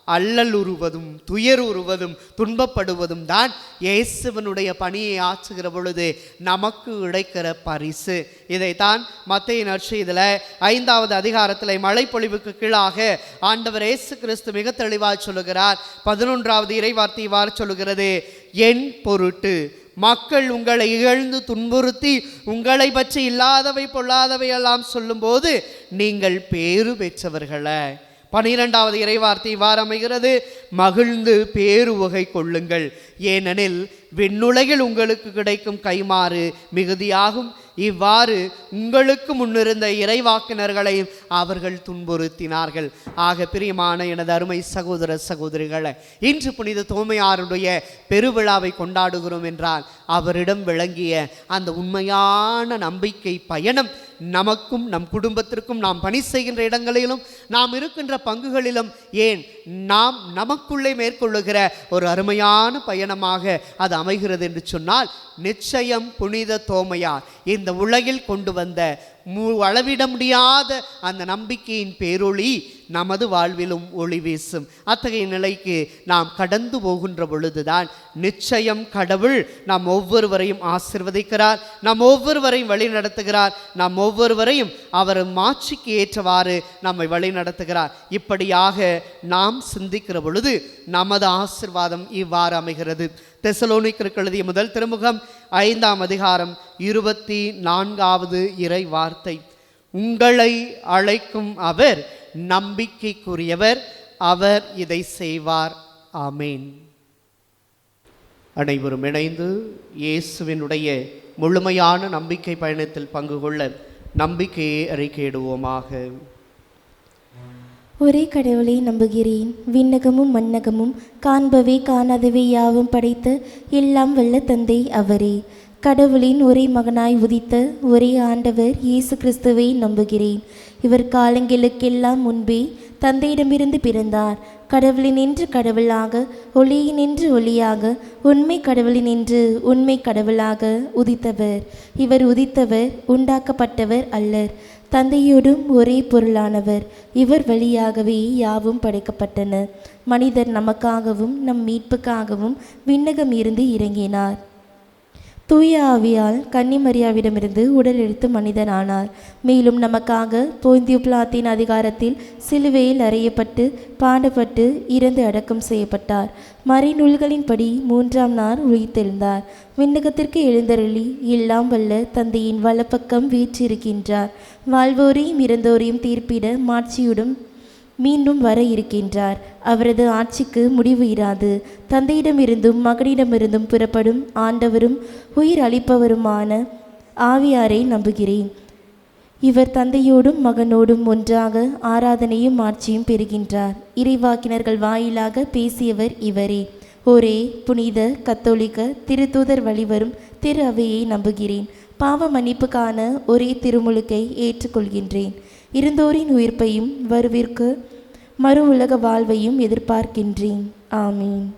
அல்லல் உறுவதும் துயர் உறுவதும் துன்பப்படுவதும் தான் இயேசுவனுடைய பணியை ஆற்றுகிற பொழுது நமக்கு கிடைக்கிற பரிசு. இதைத்தான் மத்தேயு நற்செய்தியில் 5வது அதிகாரத்தில் மழைப்பொழிவுக்கு கீழாக ஆண்டவர் இயேசு கிறிஸ்து மிக தெளிவாக சொல்லுகிறார். 11வது இறைவார்த்தை இவ்வாறு சொல்லுகிறது, என் பொருட்டு மக்கள் உங்களை இகழ்ந்து துன்புறுத்தி உங்களை பற்றி இல்லாதவை பொல்லாதவை எல்லாம் சொல்லும்போது நீங்கள் பேறு பெற்றவர்களே. 12வது இறைவார்த்தை இவ்வாறு அமைகிறது, மகிழ்ந்து பேருவகை கொள்ளுங்கள், ஏனெனில் விண்ணுலகில் உங்களுக்கு கிடைக்கும் கைமாறு மிகுதியாகும். இவ்வாறு உங்களுக்கு முன்னிருந்த இறைவாக்கினர்களையும் அவர்கள் துன்புறுத்தினார்கள். ஆக பிரியமான எனது அருமை சகோதர சகோதரிகளை, இன்று புனித தோமையாருடைய பெருவிழாவை கொண்டாடுகிறோம் என்றால் அவரிடம் விளங்கிய அந்த உண்மையான நம்பிக்கை பயணம் நமக்கும் நம் குடும்பத்திற்கும், நாம் பணி செய்கின்ற இடங்களிலும், நாம் இருக்கின்ற பங்குகளிலும், ஏன் நாம் நமக்குள்ளே மேற்கொள்ளுகிற ஒரு அருமையான பயணமாக அது அமைகிறது என்று சொன்னால் நிச்சயம் புனித தோமையார் இந்த உலகில் கொண்டு வந்த அளவிட முடியாத அந்த நம்பிக்கையின் பேரொளி நமது வாழ்விலும் ஒளி வீசும். அத்தகைய நிலைக்கு நாம் கடந்து போகின்ற பொழுதுதான் நிச்சயம் கடவுள் நாம் ஒவ்வொருவரையும் ஆசீர்வதிக்கிறார், நாம் ஒவ்வொருவரையும் வழி நடத்துகிறார், நாம் ஒவ்வொருவரையும் அவர் மாட்சிக்கு ஏற்றவாறு நம்மை வழி நடத்துகிறார். இப்படியாக நாம் சிந்திக்கிற பொழுது நமது ஆசீர்வாதம் இவ்வாறு அமைகிறது. தெசலோனிக்கருக்கு எழுதிய முதல் திருமுகம் 5ஆம் அதிகாரம் 24வது இறை வார்த்தை, உங்களை அழைக்கும் அவர் நம்பிக்கைக்குரியவர், அவர் இதை செய்வார். ஆமேன். அனைவரும் இணைந்து இயேசுவினுடைய முழுமையான நம்பிக்கை பயணத்தில் பங்கு கொள்ள நம்பிக்கையை அறிக்கையிடுவோமாக. ஒரே கடவுளை நம்புகிறேன். விண்ணகமும் மண்ணகமும் காண்பவை காணாதவை யாவும் படைத்த எல்லாம் வல்ல தந்தை அவரே. கடவுளின் ஒரே மகனாய் உதித்த ஒரே ஆண்டவர் இயேசு கிறிஸ்துவை நம்புகிறேன். இவர் காலங்களுக்கெல்லாம் முன்பே தந்தையிடமிருந்து பிறந்தார். கடவுளினின்று கடவுளாக, ஒளியினின்று ஒளியாக, உண்மை கடவுளினின்று உண்மை கடவுளாக உதித்தவர். இவர் உதித்தவர், உண்டாக்கப்பட்டவர் அல்லர். தந்தையோடும் ஒரே பொருளானவர். இவர் வழியாகவே யாவும் படைக்கப்பட்டன. மனிதர் நமக்காகவும் நம் மீட்புக்காகவும் விண்ணகம் இருந்து இறங்கினார். தூய ஆவியால் கன்னிமரியாவிடமிருந்து உடல் எடுத்து மனிதனானார். மேலும் நமக்காக போந்தியு பிலாத்தின் அதிகாரத்தில் சிலுவையில் அறையப்பட்டு பாடப்பட்டு இறந்து அடக்கம் செய்யப்பட்டார். மறைநூல்களின்படி 3ஆம் நாள் உயிர்த்தெழுந்தார். விண்ணகத்திற்கு எழுந்தருளி எல்லாம் வல்ல தந்தையின் வலப்பக்கம் வீற்றிருக்கின்றார். வாழ்வோரையும் இறந்தோரையும் தீர்ப்பிட மாட்சியுடன் மீண்டும் வர இருக்கின்றார். அவரது ஆட்சிக்கு முடிவு இராது. தந்தையிடமிருந்தும் மகனிடமிருந்தும் புறப்படும் ஆண்டவரும் உயிர் அளிப்பவருமான ஆவியாரை நம்புகிறேன். இவர் தந்தையோடும் மகனோடும் ஒன்றாக ஆராதனையும் ஆட்சியும் பெறுகின்றார். இறைவாக்கினர்கள் வாயிலாக பேசியவர் இவரே. ஒரே புனித கத்தோலிக்க திருத்தூதர் வழிவரும் திரு அவையை நம்புகிறேன். பாவ மன்னிப்புக்கான ஒரே திருமுழுக்கை ஏற்றுக்கொள்கின்றேன். இருந்தோரின் உயிர்ப்பையும் வருவிற்கு மறு உலக வாழ்வையும் எதிர்பார்க்கின்றேன். ஆமீன்.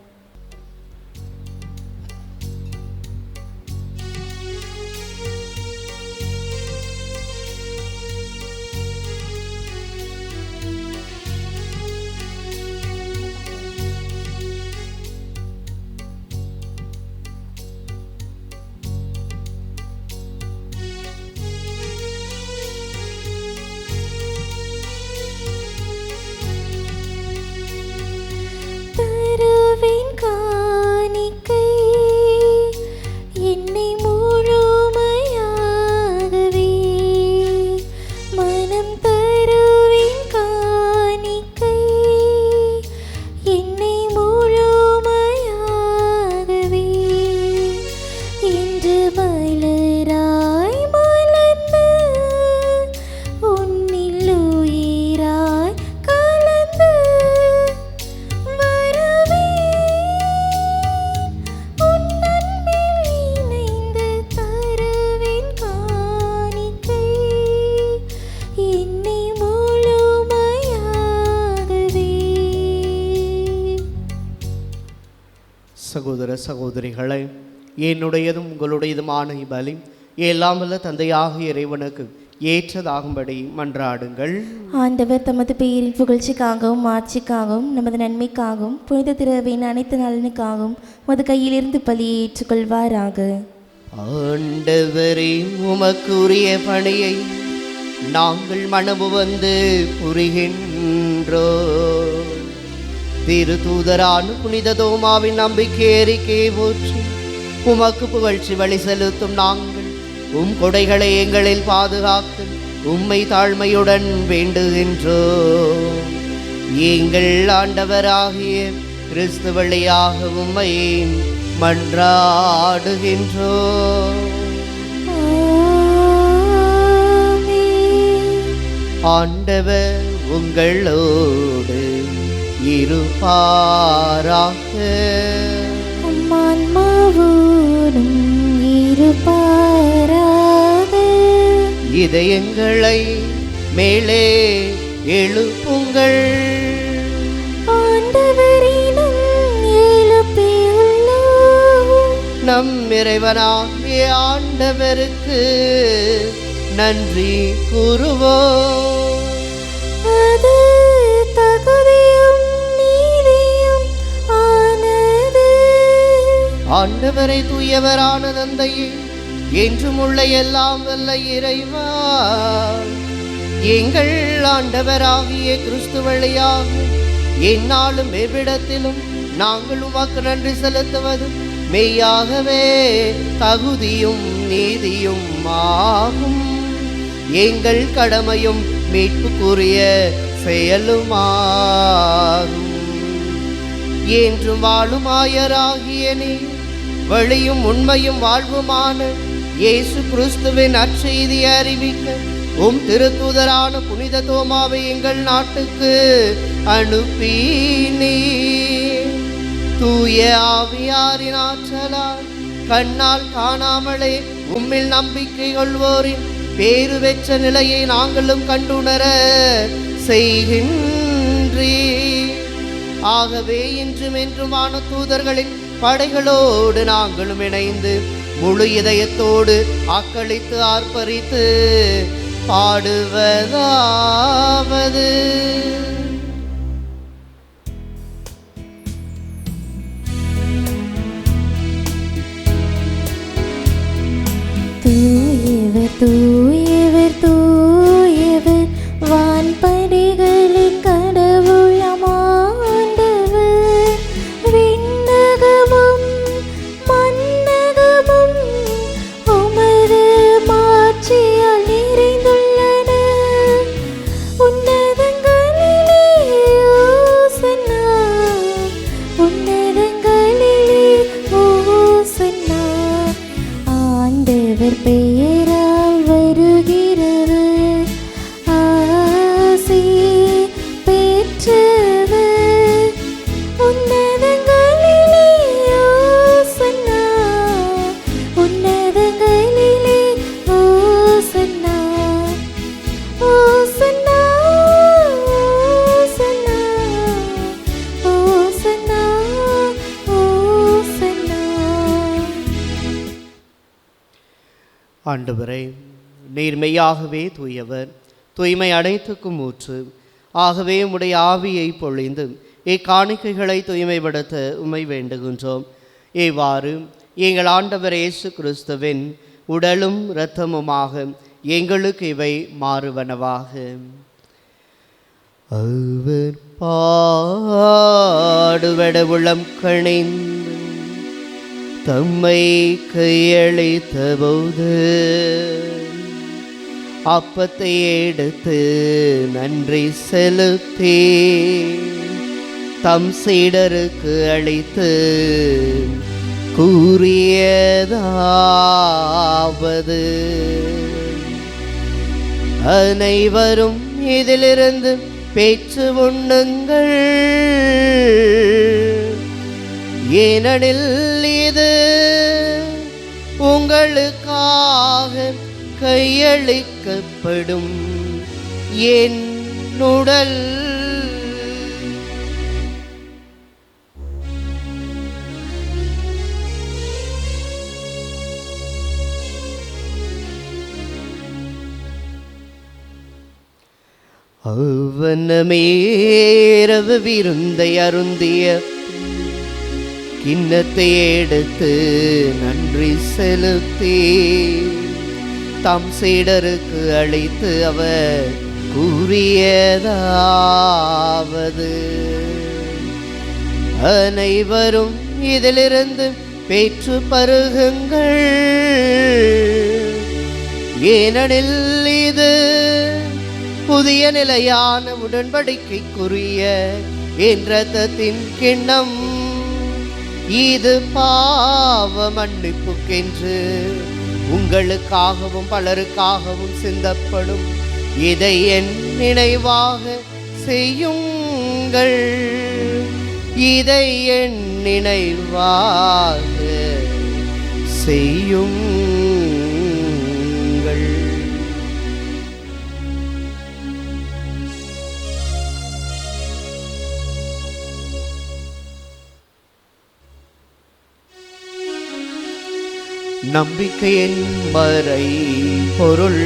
சகோதர சகோதரிகளை, என்னுடையதும் உங்களுடையதுமான இப்பலி எல்லாம் வல்ல தந்தையாகிய இறைவனுக்கு ஏற்றதாகும்படி மன்றாடுங்கள். ஆண்டவர் தமது பெயரின் புகழ்ச்சிக்காகவும் ஆட்சிக்காகவும் நமது நன்மைக்காகவும் புனித திரவின் அனைத்து நலனுக்காகவும் உமது கையிலிருந்து பலியை ஏற்றுக்கொள்வாராக. ஆண்டவரே, உமக்கு உரிய பணியை நாங்கள் மனமு வந்து புரிகின்றோம். திரு தூதரான புனித தோமாவின் நம்பிக்கை அறிக்கையை போற்றி உமக்கு புகழ்ச்சி வழி செலுத்தும் நாங்கள் உம் கொடைகளை எங்களில் பாதுகாக்க உம்மை தாழ்மையுடன் வேண்டுகின்றோம். எங்கள் ஆண்டவராகிய கிறிஸ்து வழியாக உம்மை மன்றாடுகின்றோம். ஆண்டவர் உங்களோடு இருப்பாராக. இதயங்களை மேலே எழுப்புங்கள். நம் இறைவனாகிய ஆண்டவருக்கு நன்றி கூறுவோம். அது ஆண்டவரை தூயவரான தந்தையே, என்றும் உள்ள எல்லாம் வல்ல இறைவா, எங்கள் ஆண்டவராகிய கிறிஸ்து வழியாக எந்நாளும் எவ்விடத்திலும் நாங்கள் உமக்கு நன்றி செலுத்துவது மெய்யாகவே தகுதியும் நீதியும் ஆகும். எங்கள் கடமையும் மீட்புக்குரிய செயலுமாகும். என்றும் வாழும் ஆயராகிய நீ, வழியும் உண்மையும் வாழ்வுமான இயேசு கிறிஸ்துவின் நற்செய்தியை அறிவிக்க திருத்தூதரான புனித தோமாவை எங்கள் நாட்டுக்கு அனுப்பினீ. தூய ஆவியாரின் ஆற்றலால் கண்ணால் காணாமலே உம்மில் நம்பிக்கை கொள்வோரின் பேறு பெற்ற நிலையை நாங்களும் கண்டுணர செய்கின்றீ. ஆகவே இன்றும் என்றுமான தூதர்களின் படைகளோடு நாங்களும் இணைந்து முழு இதயத்தோடு ஆக்களித்து ஆர்ப்பரித்து பாடுவதாவது: தூயவர் தூயவர் தூயவர், வான்படைகளின் கடவுளாம் ஆண்டவர். விண்ணகமும் மண்ணகமும் உமது மாட்சியால் நிறைந்துள்ளன. உன்னதங்களிலே ஓசன்னா, உன்னதங்களிலே ஓசன்னா. ஆண்டவர் பெயரால் வருகிறவர் ஆசி பெற்றவர். உன்னதங்களிலே ஓசன்னா, உன்னதங்களிலே ஓசன்னா. ஓசன்னா, ஓசன்னா, ஓசன்னா, ஓசன்னா. ஆண்டவரே, நீர் மெய்யாகவே தூயவர், தூய்மை அனைத்துக்கும் ஊற்று. ஆகவே உம்முடைய ஆவியை பொழிந்து இக்காணிக்கைகளை தூய்மைப்படுத்த உம்மை வேண்டுகின்றோம். இவ்வாறு எங்கள் ஆண்டவர் இயேசு கிறிஸ்துவின் உடலும் இரத்தமுமாக எங்களுக்கு இவை மாறுவனவாக. அவர் பாடுபட உளம் கணிந்து தம்மை கையளித்த போது அப்பத்தை எடுத்து நன்றி செலுத்தி தம் சீடருக்கு அளித்து கூறியதாவது: அனைவரும் இதிலிருந்து பெற்று உண்ணுங்கள், ஏனெனில் இது உங்களுக்காக கையளிக்கப்படும் என் உடல். அவ்வனமேரவு விருந்தை அருந்திய கிண்ணத்தை எடுத்து நன்றி செலுத்தி தம் சீடருக்கு அளித்து அவர் கூறியதாவது: அனைவரும் இதிலிருந்து பெற்று பருகுங்கள், ஏனெனில் இது புதிய நிலையான உடன்படிக்கைக்குரிய என் இரத்தத்தின் கிண்ணம். இது பாவ மன்னிப்புக்கென்று உங்களுக்காகவும் பலருக்காகவும் சிந்தப்படும். இதை என் நினைவாக செய்யுங்கள், இதை என் நினைவாக செய்யுங்கள். நம்பிக்கையின் மறை பொருள்.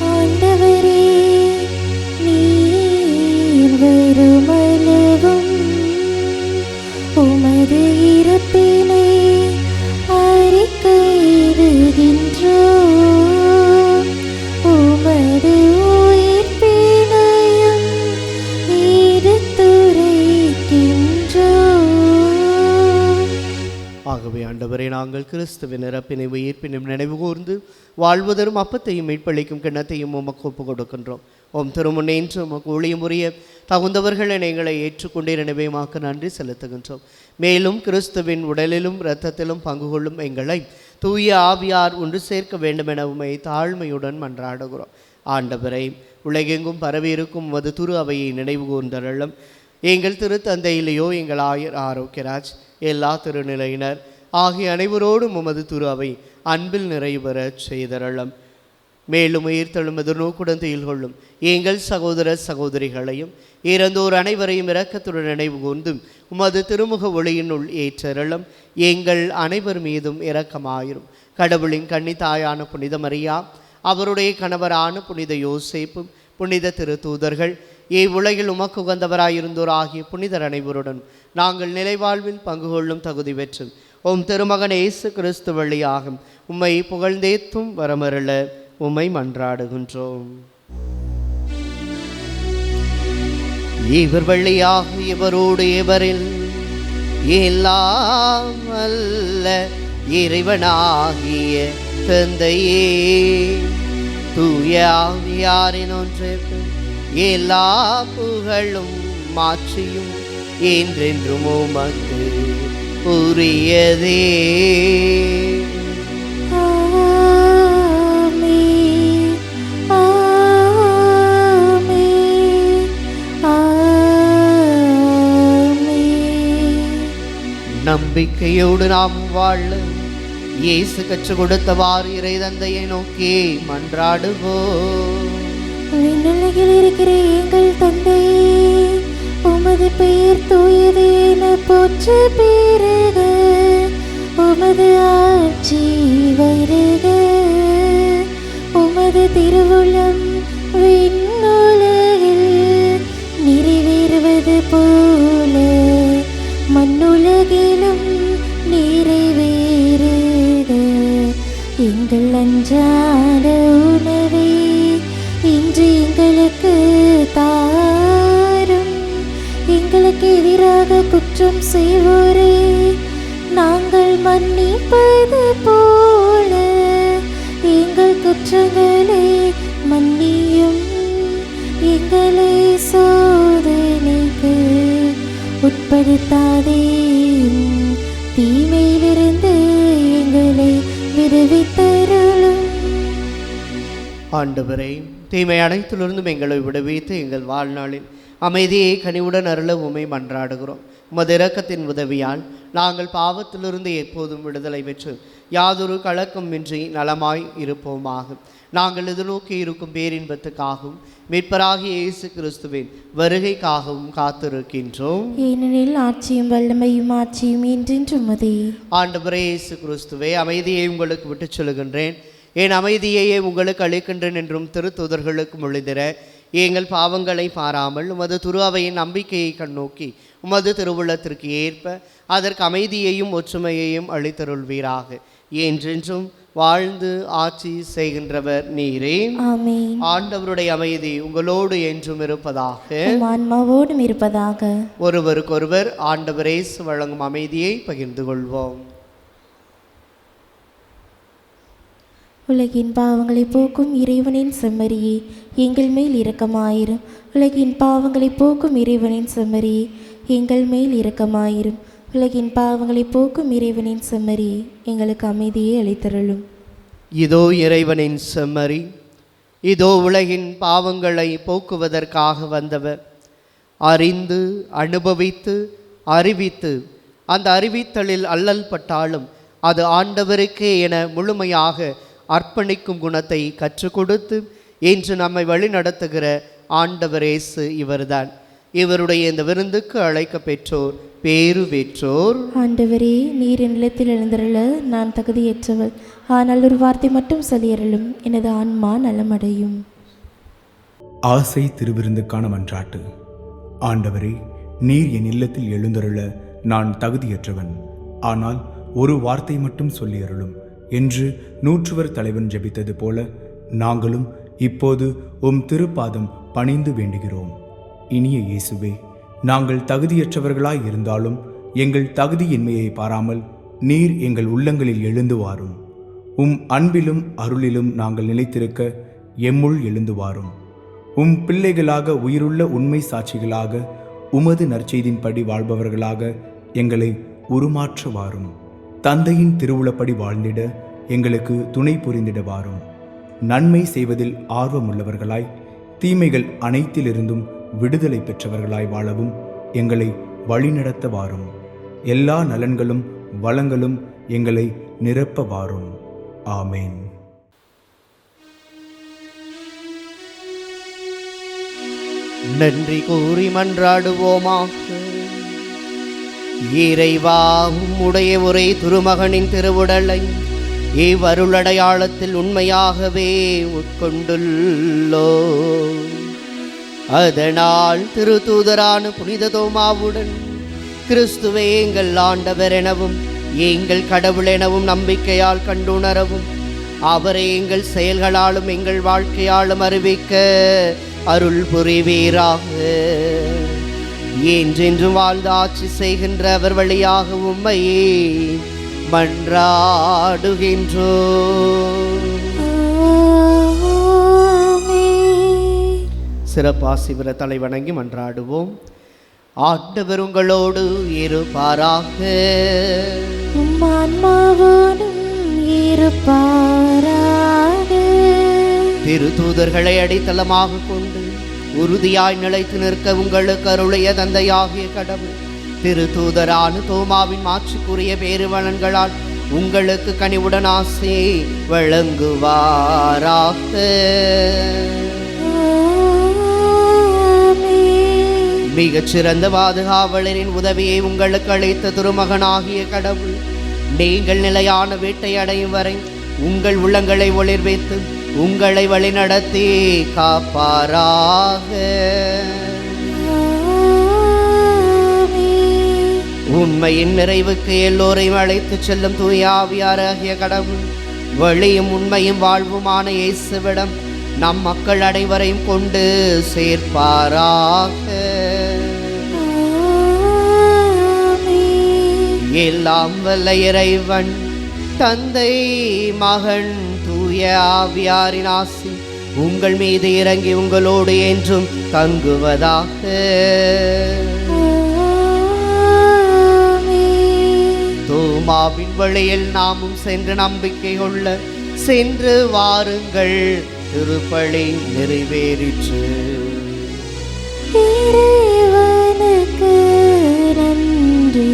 ஆண்டவரே, நீர் வருமளவும் உமது ஆகவே ஆண்டவரே, நாங்கள் கிறிஸ்துவின் இறப்பினை உயிர்ப்பினும் நினைவு கூர்ந்து வாழ்வதரும் அப்பத்தையும் மீட்பளிக்கும் கிண்ணத்தையும் உமக்கு ஒப்புக் கொடுக்கின்றோம். உம் திருமுன்னேன்று உமக்கு ஊழியம் புரிய தகுந்தவர்களை எங்களை ஏற்றுக்கொண்டே நினைவேமாக்க நன்றி செலுத்துகின்றோம். மேலும் கிறிஸ்துவின் உடலிலும் இரத்தத்திலும் பங்கு கொள்ளும் எங்களை தூய ஆவியார் ஒன்று சேர்க்க வேண்டும் என உம்மை தாழ்மையுடன் மன்றாடுகிறோம். ஆண்டவரை, உலகெங்கும் பரவியிருக்கும் உமது துரு அவையை நினைவு கூர்ந்தருளும். எங்கள் திருத்தந்தையிலேயோ எங்கள் ஆயர் ஆரோக்கியராஜ், எல்லா திருநிலையினர் ஆகிய அனைவரோடும் உமது துரு அவை அன்பில் நிறைவு பெறச் செய்தருளும். மேலும் உயிர்த்தெழும் எதிர்நோக்குடன் துயில் கொள்ளும் எங்கள் சகோதர சகோதரிகளையும் இறந்தோர் அனைவரையும் இரக்கத்துடன் நினைவு கூர்ந்தும் உமது திருமுக ஒளியினுள் ஏற்றருளும். எங்கள் அனைவர் மீதும் இரக்கமாயிரும். கடவுளின் கன்னித்தாயான புனித மரியா, அவருடைய கணவரான புனித யோசேப்பும் புனித திருத்தூதர்கள், இவ்வுலகில் உமக்கு உகந்தவராயிருந்தோர் ஆகிய புனிதர் அனைவருடன் நாங்கள் நிலைவாழ்வில் பங்கு கொள்ளும் தகுதி பெற்று உம் திருமகன் இயேசு கிறிஸ்து வழியாகும் உம்மை புகழ்ந்தேத்தும் வரமருள உம்மை மன்றாடுகின்றோம். இவர் வழியாக இவரோடு இவரில் எல்லாம் அல்ல இறைவனாகிய தந்தையே, தூய ஆவியாரின் ஒன்றிற்கு எல்லா புகழும் மாற்றியும் என்றென்றும் உமக்கு உரியதே. நம்பிக்கையோடு நாம் வாழ இயேசு கற்றுக் கொடுத்தவாறு இறை தந்தையை நோக்கி மன்றாடுவோம். விண்ணுலகில் இருக்கிற எங்கள் தந்தையே, உமது பெயர் தூயது என போற்ற பெறுக. உமது ஆட்சி வருக. உமது திருவுளம் விண்ணுலகில் நிறைவேறுவது போல மண்ணுலகிலும் நிறைவேறுக. எங்கள் அன்றாட உணவை இன்று எங்களுக்கு தாரும். எங்களுக்கு எதிராக குற்றம் செய்வோரே நாங்கள் மன்னிப்பது போல எங்கள் குற்றங்களை மன்னியும். எங்களை சோதனைக்கு உட்படுத்தாதேயும், தீமையிலிருந்து எங்களை விடுவித்தருளும். ஆண்டவரே, தீமை அனைத்திலிருந்தும் எங்களை விடுவித்து எங்கள் வாழ்நாளில் அமைதியை கனிவுடன் அருள உம்மை மன்றாடுகிறோம். உமது இரக்கத்தின் உதவியால் நாங்கள் பாவத்திலிருந்து எப்போதும் விடுதலை பெற்று யாதொரு கலக்கமின்றி நலமாய் இருப்போமாக. நாங்கள் எதிர்நோக்கி இருக்கும் பேரின்பத்துக்காகவும் மீட்பராகிய இயேசு கிறிஸ்துவின் வருகைக்காகவும் காத்திருக்கின்றோம். ஏனெனில் ஆட்சியும் வல்லமையும் ஆட்சியும் என்றென்றும் உமதே. ஆண்டவரே இயேசு கிறிஸ்துவே, அமைதியை உங்களுக்கு விட்டுச் சொல்கின்றேன், என் அமைதியையே உங்களுக்கு அளிக்கின்றேன் என்றும் திருத்தூதர்களுக்கு மொழிந்திர எங்கள் பாவங்களை பாராமல் உமது துரு அவையின் நம்பிக்கையை கண்ணோக்கி உமது திருவுள்ளத்திற்கு ஏற்ப அதற்கு அமைதியையும் ஒற்றுமையையும் அளித்தருள்வீராக. என்றென்றும் வாழ்ந்து ஆட்சி செய்கின்றவர் நீரே. ஆமென். ஆண்டவருடைய அமைதி உங்களோடு என்றும் இருப்பதாக. ஆன்மாவோடும் இருப்பதாக. ஒருவருக்கொருவர் ஆண்டவர் இயேசு வழங்கும் அமைதியை பகிர்ந்து கொள்வோம். உலகின் பாவங்களை போக்கும் இறைவனின் செம்மறியே, எங்கள் மேல் இரக்கமாயிரும். உலகின் பாவங்களை போக்கும் இறைவனின் செம்மறியே, எங்கள் மேல் இரக்கமாயிரும். உலகின் பாவங்களை போக்கும் இறைவனின் செம்மறியே, எங்களுக்கு அமைதியை அளித்தருளும். இதோ இறைவனின் செம்மறி, இதோ உலகின் பாவங்களை போக்குவதற்காக வந்தவர். அறிந்து அனுபவித்து அறிவித்து அந்த அறிவித்தலில் அல்லல் பட்டாலும் அது ஆண்டவருக்கே என முழுமையாக அர்ப்பணிக்கும் குணத்தை கற்றுக் கொடுத்து இன்று நம்மை வழி நடத்துகிற ஆண்டவர் இயேசு இவர்தான். இவருடைய இந்த விருந்துக்கு அழைக்க பெற்றோர் பேறு பெற்றோர். ஆண்டவரே, நீர் நிலத்தில் எழுந்தருள நான் தகுதியற்றவள், ஆனால் ஒரு வார்த்தை மட்டும் சொல்லியருளும், எனது ஆன்மா நலமடையும். ஆசை திருவிருந்துக்கான மன்றாட்டு. ஆண்டவரே, நீர் என் இல்லத்தில் எழுந்தருள நான் தகுதியற்றவன், ஆனால் ஒரு வார்த்தை மட்டும் சொல்லியருளும் என்று 100 தலைவன் ஜெபித்தது போல நாங்களும் இப்போது உம் திருப்பாதம் பணிந்து வேண்டுகிறோம். இனிய இயேசுவே, நாங்கள் தகுதியற்றவர்களாய் இருந்தாலும் எங்கள் தகுதியின்மையை பாராமல் நீர் எங்கள் உள்ளங்களில் எழுந்து வாரும். உம் அன்பிலும் அருளிலும் நாங்கள் நிலைத்திருக்க எம்முள் எழுந்து வாரும். உம் பிள்ளைகளாக உயிருள்ள உண்மை சாட்சிகளாக உமது நற்செய்தின்படி வாழ்பவர்களாக எங்களை உருமாற்ற வாரும். தந்தையின் திருவுளப்படி வாழ்ந்திட எங்களுக்கு துணை புரிந்திட வாரும். நன்மை செய்வதில் ஆர்வமுள்ளவர்களாய் தீமைகள் அனைத்திலிருந்தும் விடுதலை பெற்றவர்களாய் வாழவும் எங்களை வழிநடத்த வாரும். எல்லா நலன்களும் வளங்களும் எங்களை நிரப்ப வாரும். ஆமேன். நன்றி கூறி மன்றாடுவோமாக. இறைவா, உம்முடைய ஒரே திருமகனின் திருவுடலை இவ்வருளடையாளத்தில் உண்மையாகவே உட்கொண்டுள்ளோ. அதனால் திருத்தூதரான புனித தோமாவுடன் கிறிஸ்துவே எங்கள் ஆண்டவர் எனவும் எங்கள் கடவுள் எனவும் நம்பிக்கையால் கண்டுணரவும் அவரை எங்கள் செயல்களாலும் எங்கள் வாழ்க்கையாலும் அறிவிக்க அருள் புரிவீராக. என்றென்றும் வாழ்ந்து ஆட்சி செய்கின்ற அவர் வழியாக உம்மை மன்றாடுகின்றோ. சிறப்பாசிவர தலை வணங்கி மன்றாடுவோம். ஆண்டவர் உங்களோடு இருப்பாராக. திருத்தூதர்களை அடித்தளமாக கொண்டு உறுதியாய் நிலைத்து நிற்க உங்களுக்கு அருளிய தந்தையாகிய கடவுள் திருத்தூதரான தோமாவின் மாட்சிக்குரிய பேருவலன்களால் உங்களுக்கு கனிவுடன் ஆசை வழங்குவாராக. மிகச் சிறந்த பாதுகாவலரின் உதவியை உங்களுக்கு அளித்த திருமகனாகிய கடவுள் நீங்கள் நிலையான வீட்டை அடையும் வரை உங்கள் உள்ளங்களை ஒளிர்வித்து உங்களை வழிநடத்தி காப்பாராக. உண்மையின் நிறைவுக்கு எல்லோரையும் அழைத்து செல்லும் தூய ஆவியாராகிய கடவுள் வழியும் உண்மையும் வாழ்வுமான இயேசுவிடம் நம் மக்கள் அனைவரையும் கொண்டு சேர்ப்பாராக. எல்லாம் வல்ல இறைவன் தந்தை மகன் தூய ஆவியாரின் ஆசி உங்கள் மீது இறங்கி உங்களோடு என்றும் தங்குவதாக. தோமாவின் வழியில் நாமும் சென்று நம்பிக்கை கொள்ள சென்று வாருங்கள். திருப்பலி நிறைவேறிற்று. நன்றி.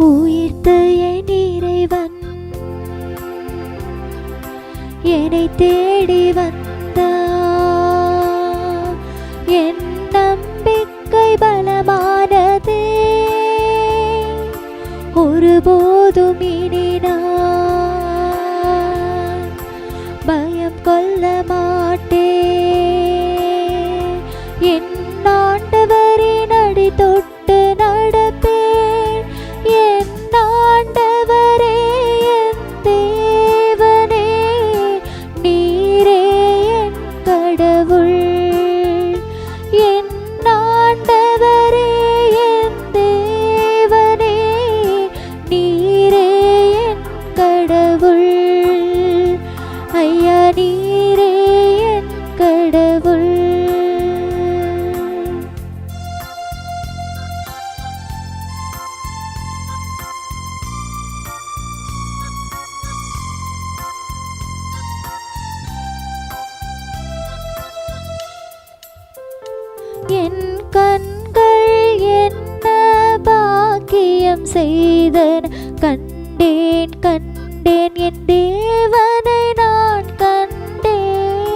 உயிர்த்த என் இறைவன் என்னை தேடி வந்தார். என் நம்பிக்கை பலமானதே, ஒருபோதும் இனி நான் பயம் கொள்ள மாட்டேன். என் ஆண்டவரின் அடி தொட்டு நடப்பேன். என் ஆண்டவரே, என் தேவனே, நீரே என் கடவுள். என் ஆண்டவரே, என் தேவனே, நீரே என் கடவுள். ஐயா, நீரே என் கடவுள். என் கண்கள் என்ன பாக்கியம் செய்தன. கண்டேன் கண்டேன் என் தேவனை நான் கண்டேன்.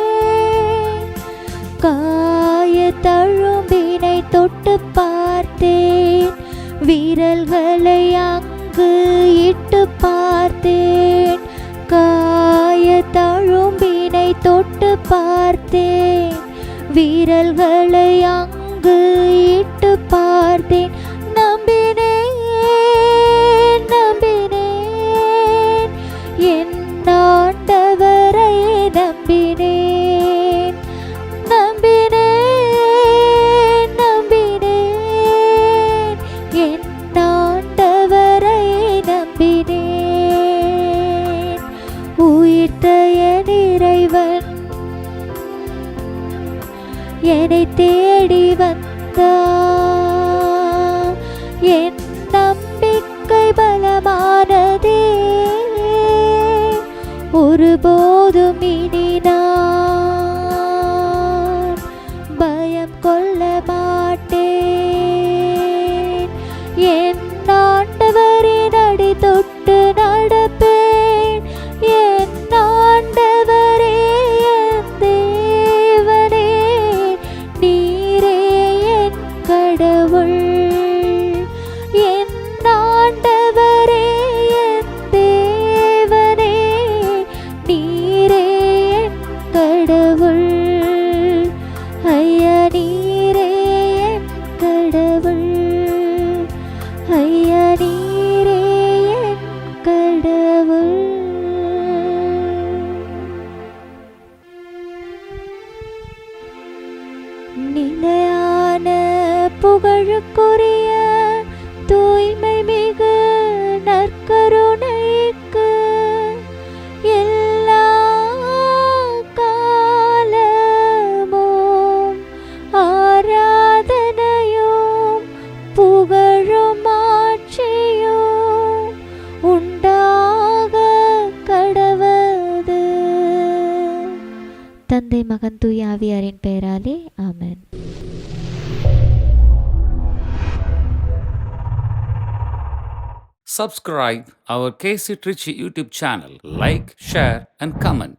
காய தழும்பினை தொட்டு பார்த்தேன். விரல்களை அங்கு இட்டு பார்த்தேன். காய தழும்பினை தொட்டு பார்த்தேன். விரல்களை அங்கு இட்டு பார்த்தேன். நம்பினேன் நம்பினேன் என் ஆண்டவரை தீர்த்த என் இறைவன் என்னை தேடி வந்தார். என் நம்பிக்கை பலமானதே, ஒருபோதும் இனி நான் பயம் கொள்ள மாட்டேன். என் ஆண்டவரின் அடி தொட்டு நடப்பேன். என் ஆண்டவரே, என் தேவனே, நீரே என் கடவுள். என் ஆண்டவரே, என் தேவனே, நீரே என் கடவுள். ஐயா, நீரே என் கடவுள். ஐயா, நீரே என் கடவுள். நிலையான புகழுக்குரிய தூய்மை மிகு நற்கருணைக்கு எல்லா காலமும் ஆராதனையும் புகழும் ஆட்சியும் உண்டாக கடவது. தந்தை, மகன், தூய ஆவியாரின் பெயராலே ஆமென். Subscribe our KC Trichy YouTube channel. Like, share and comment.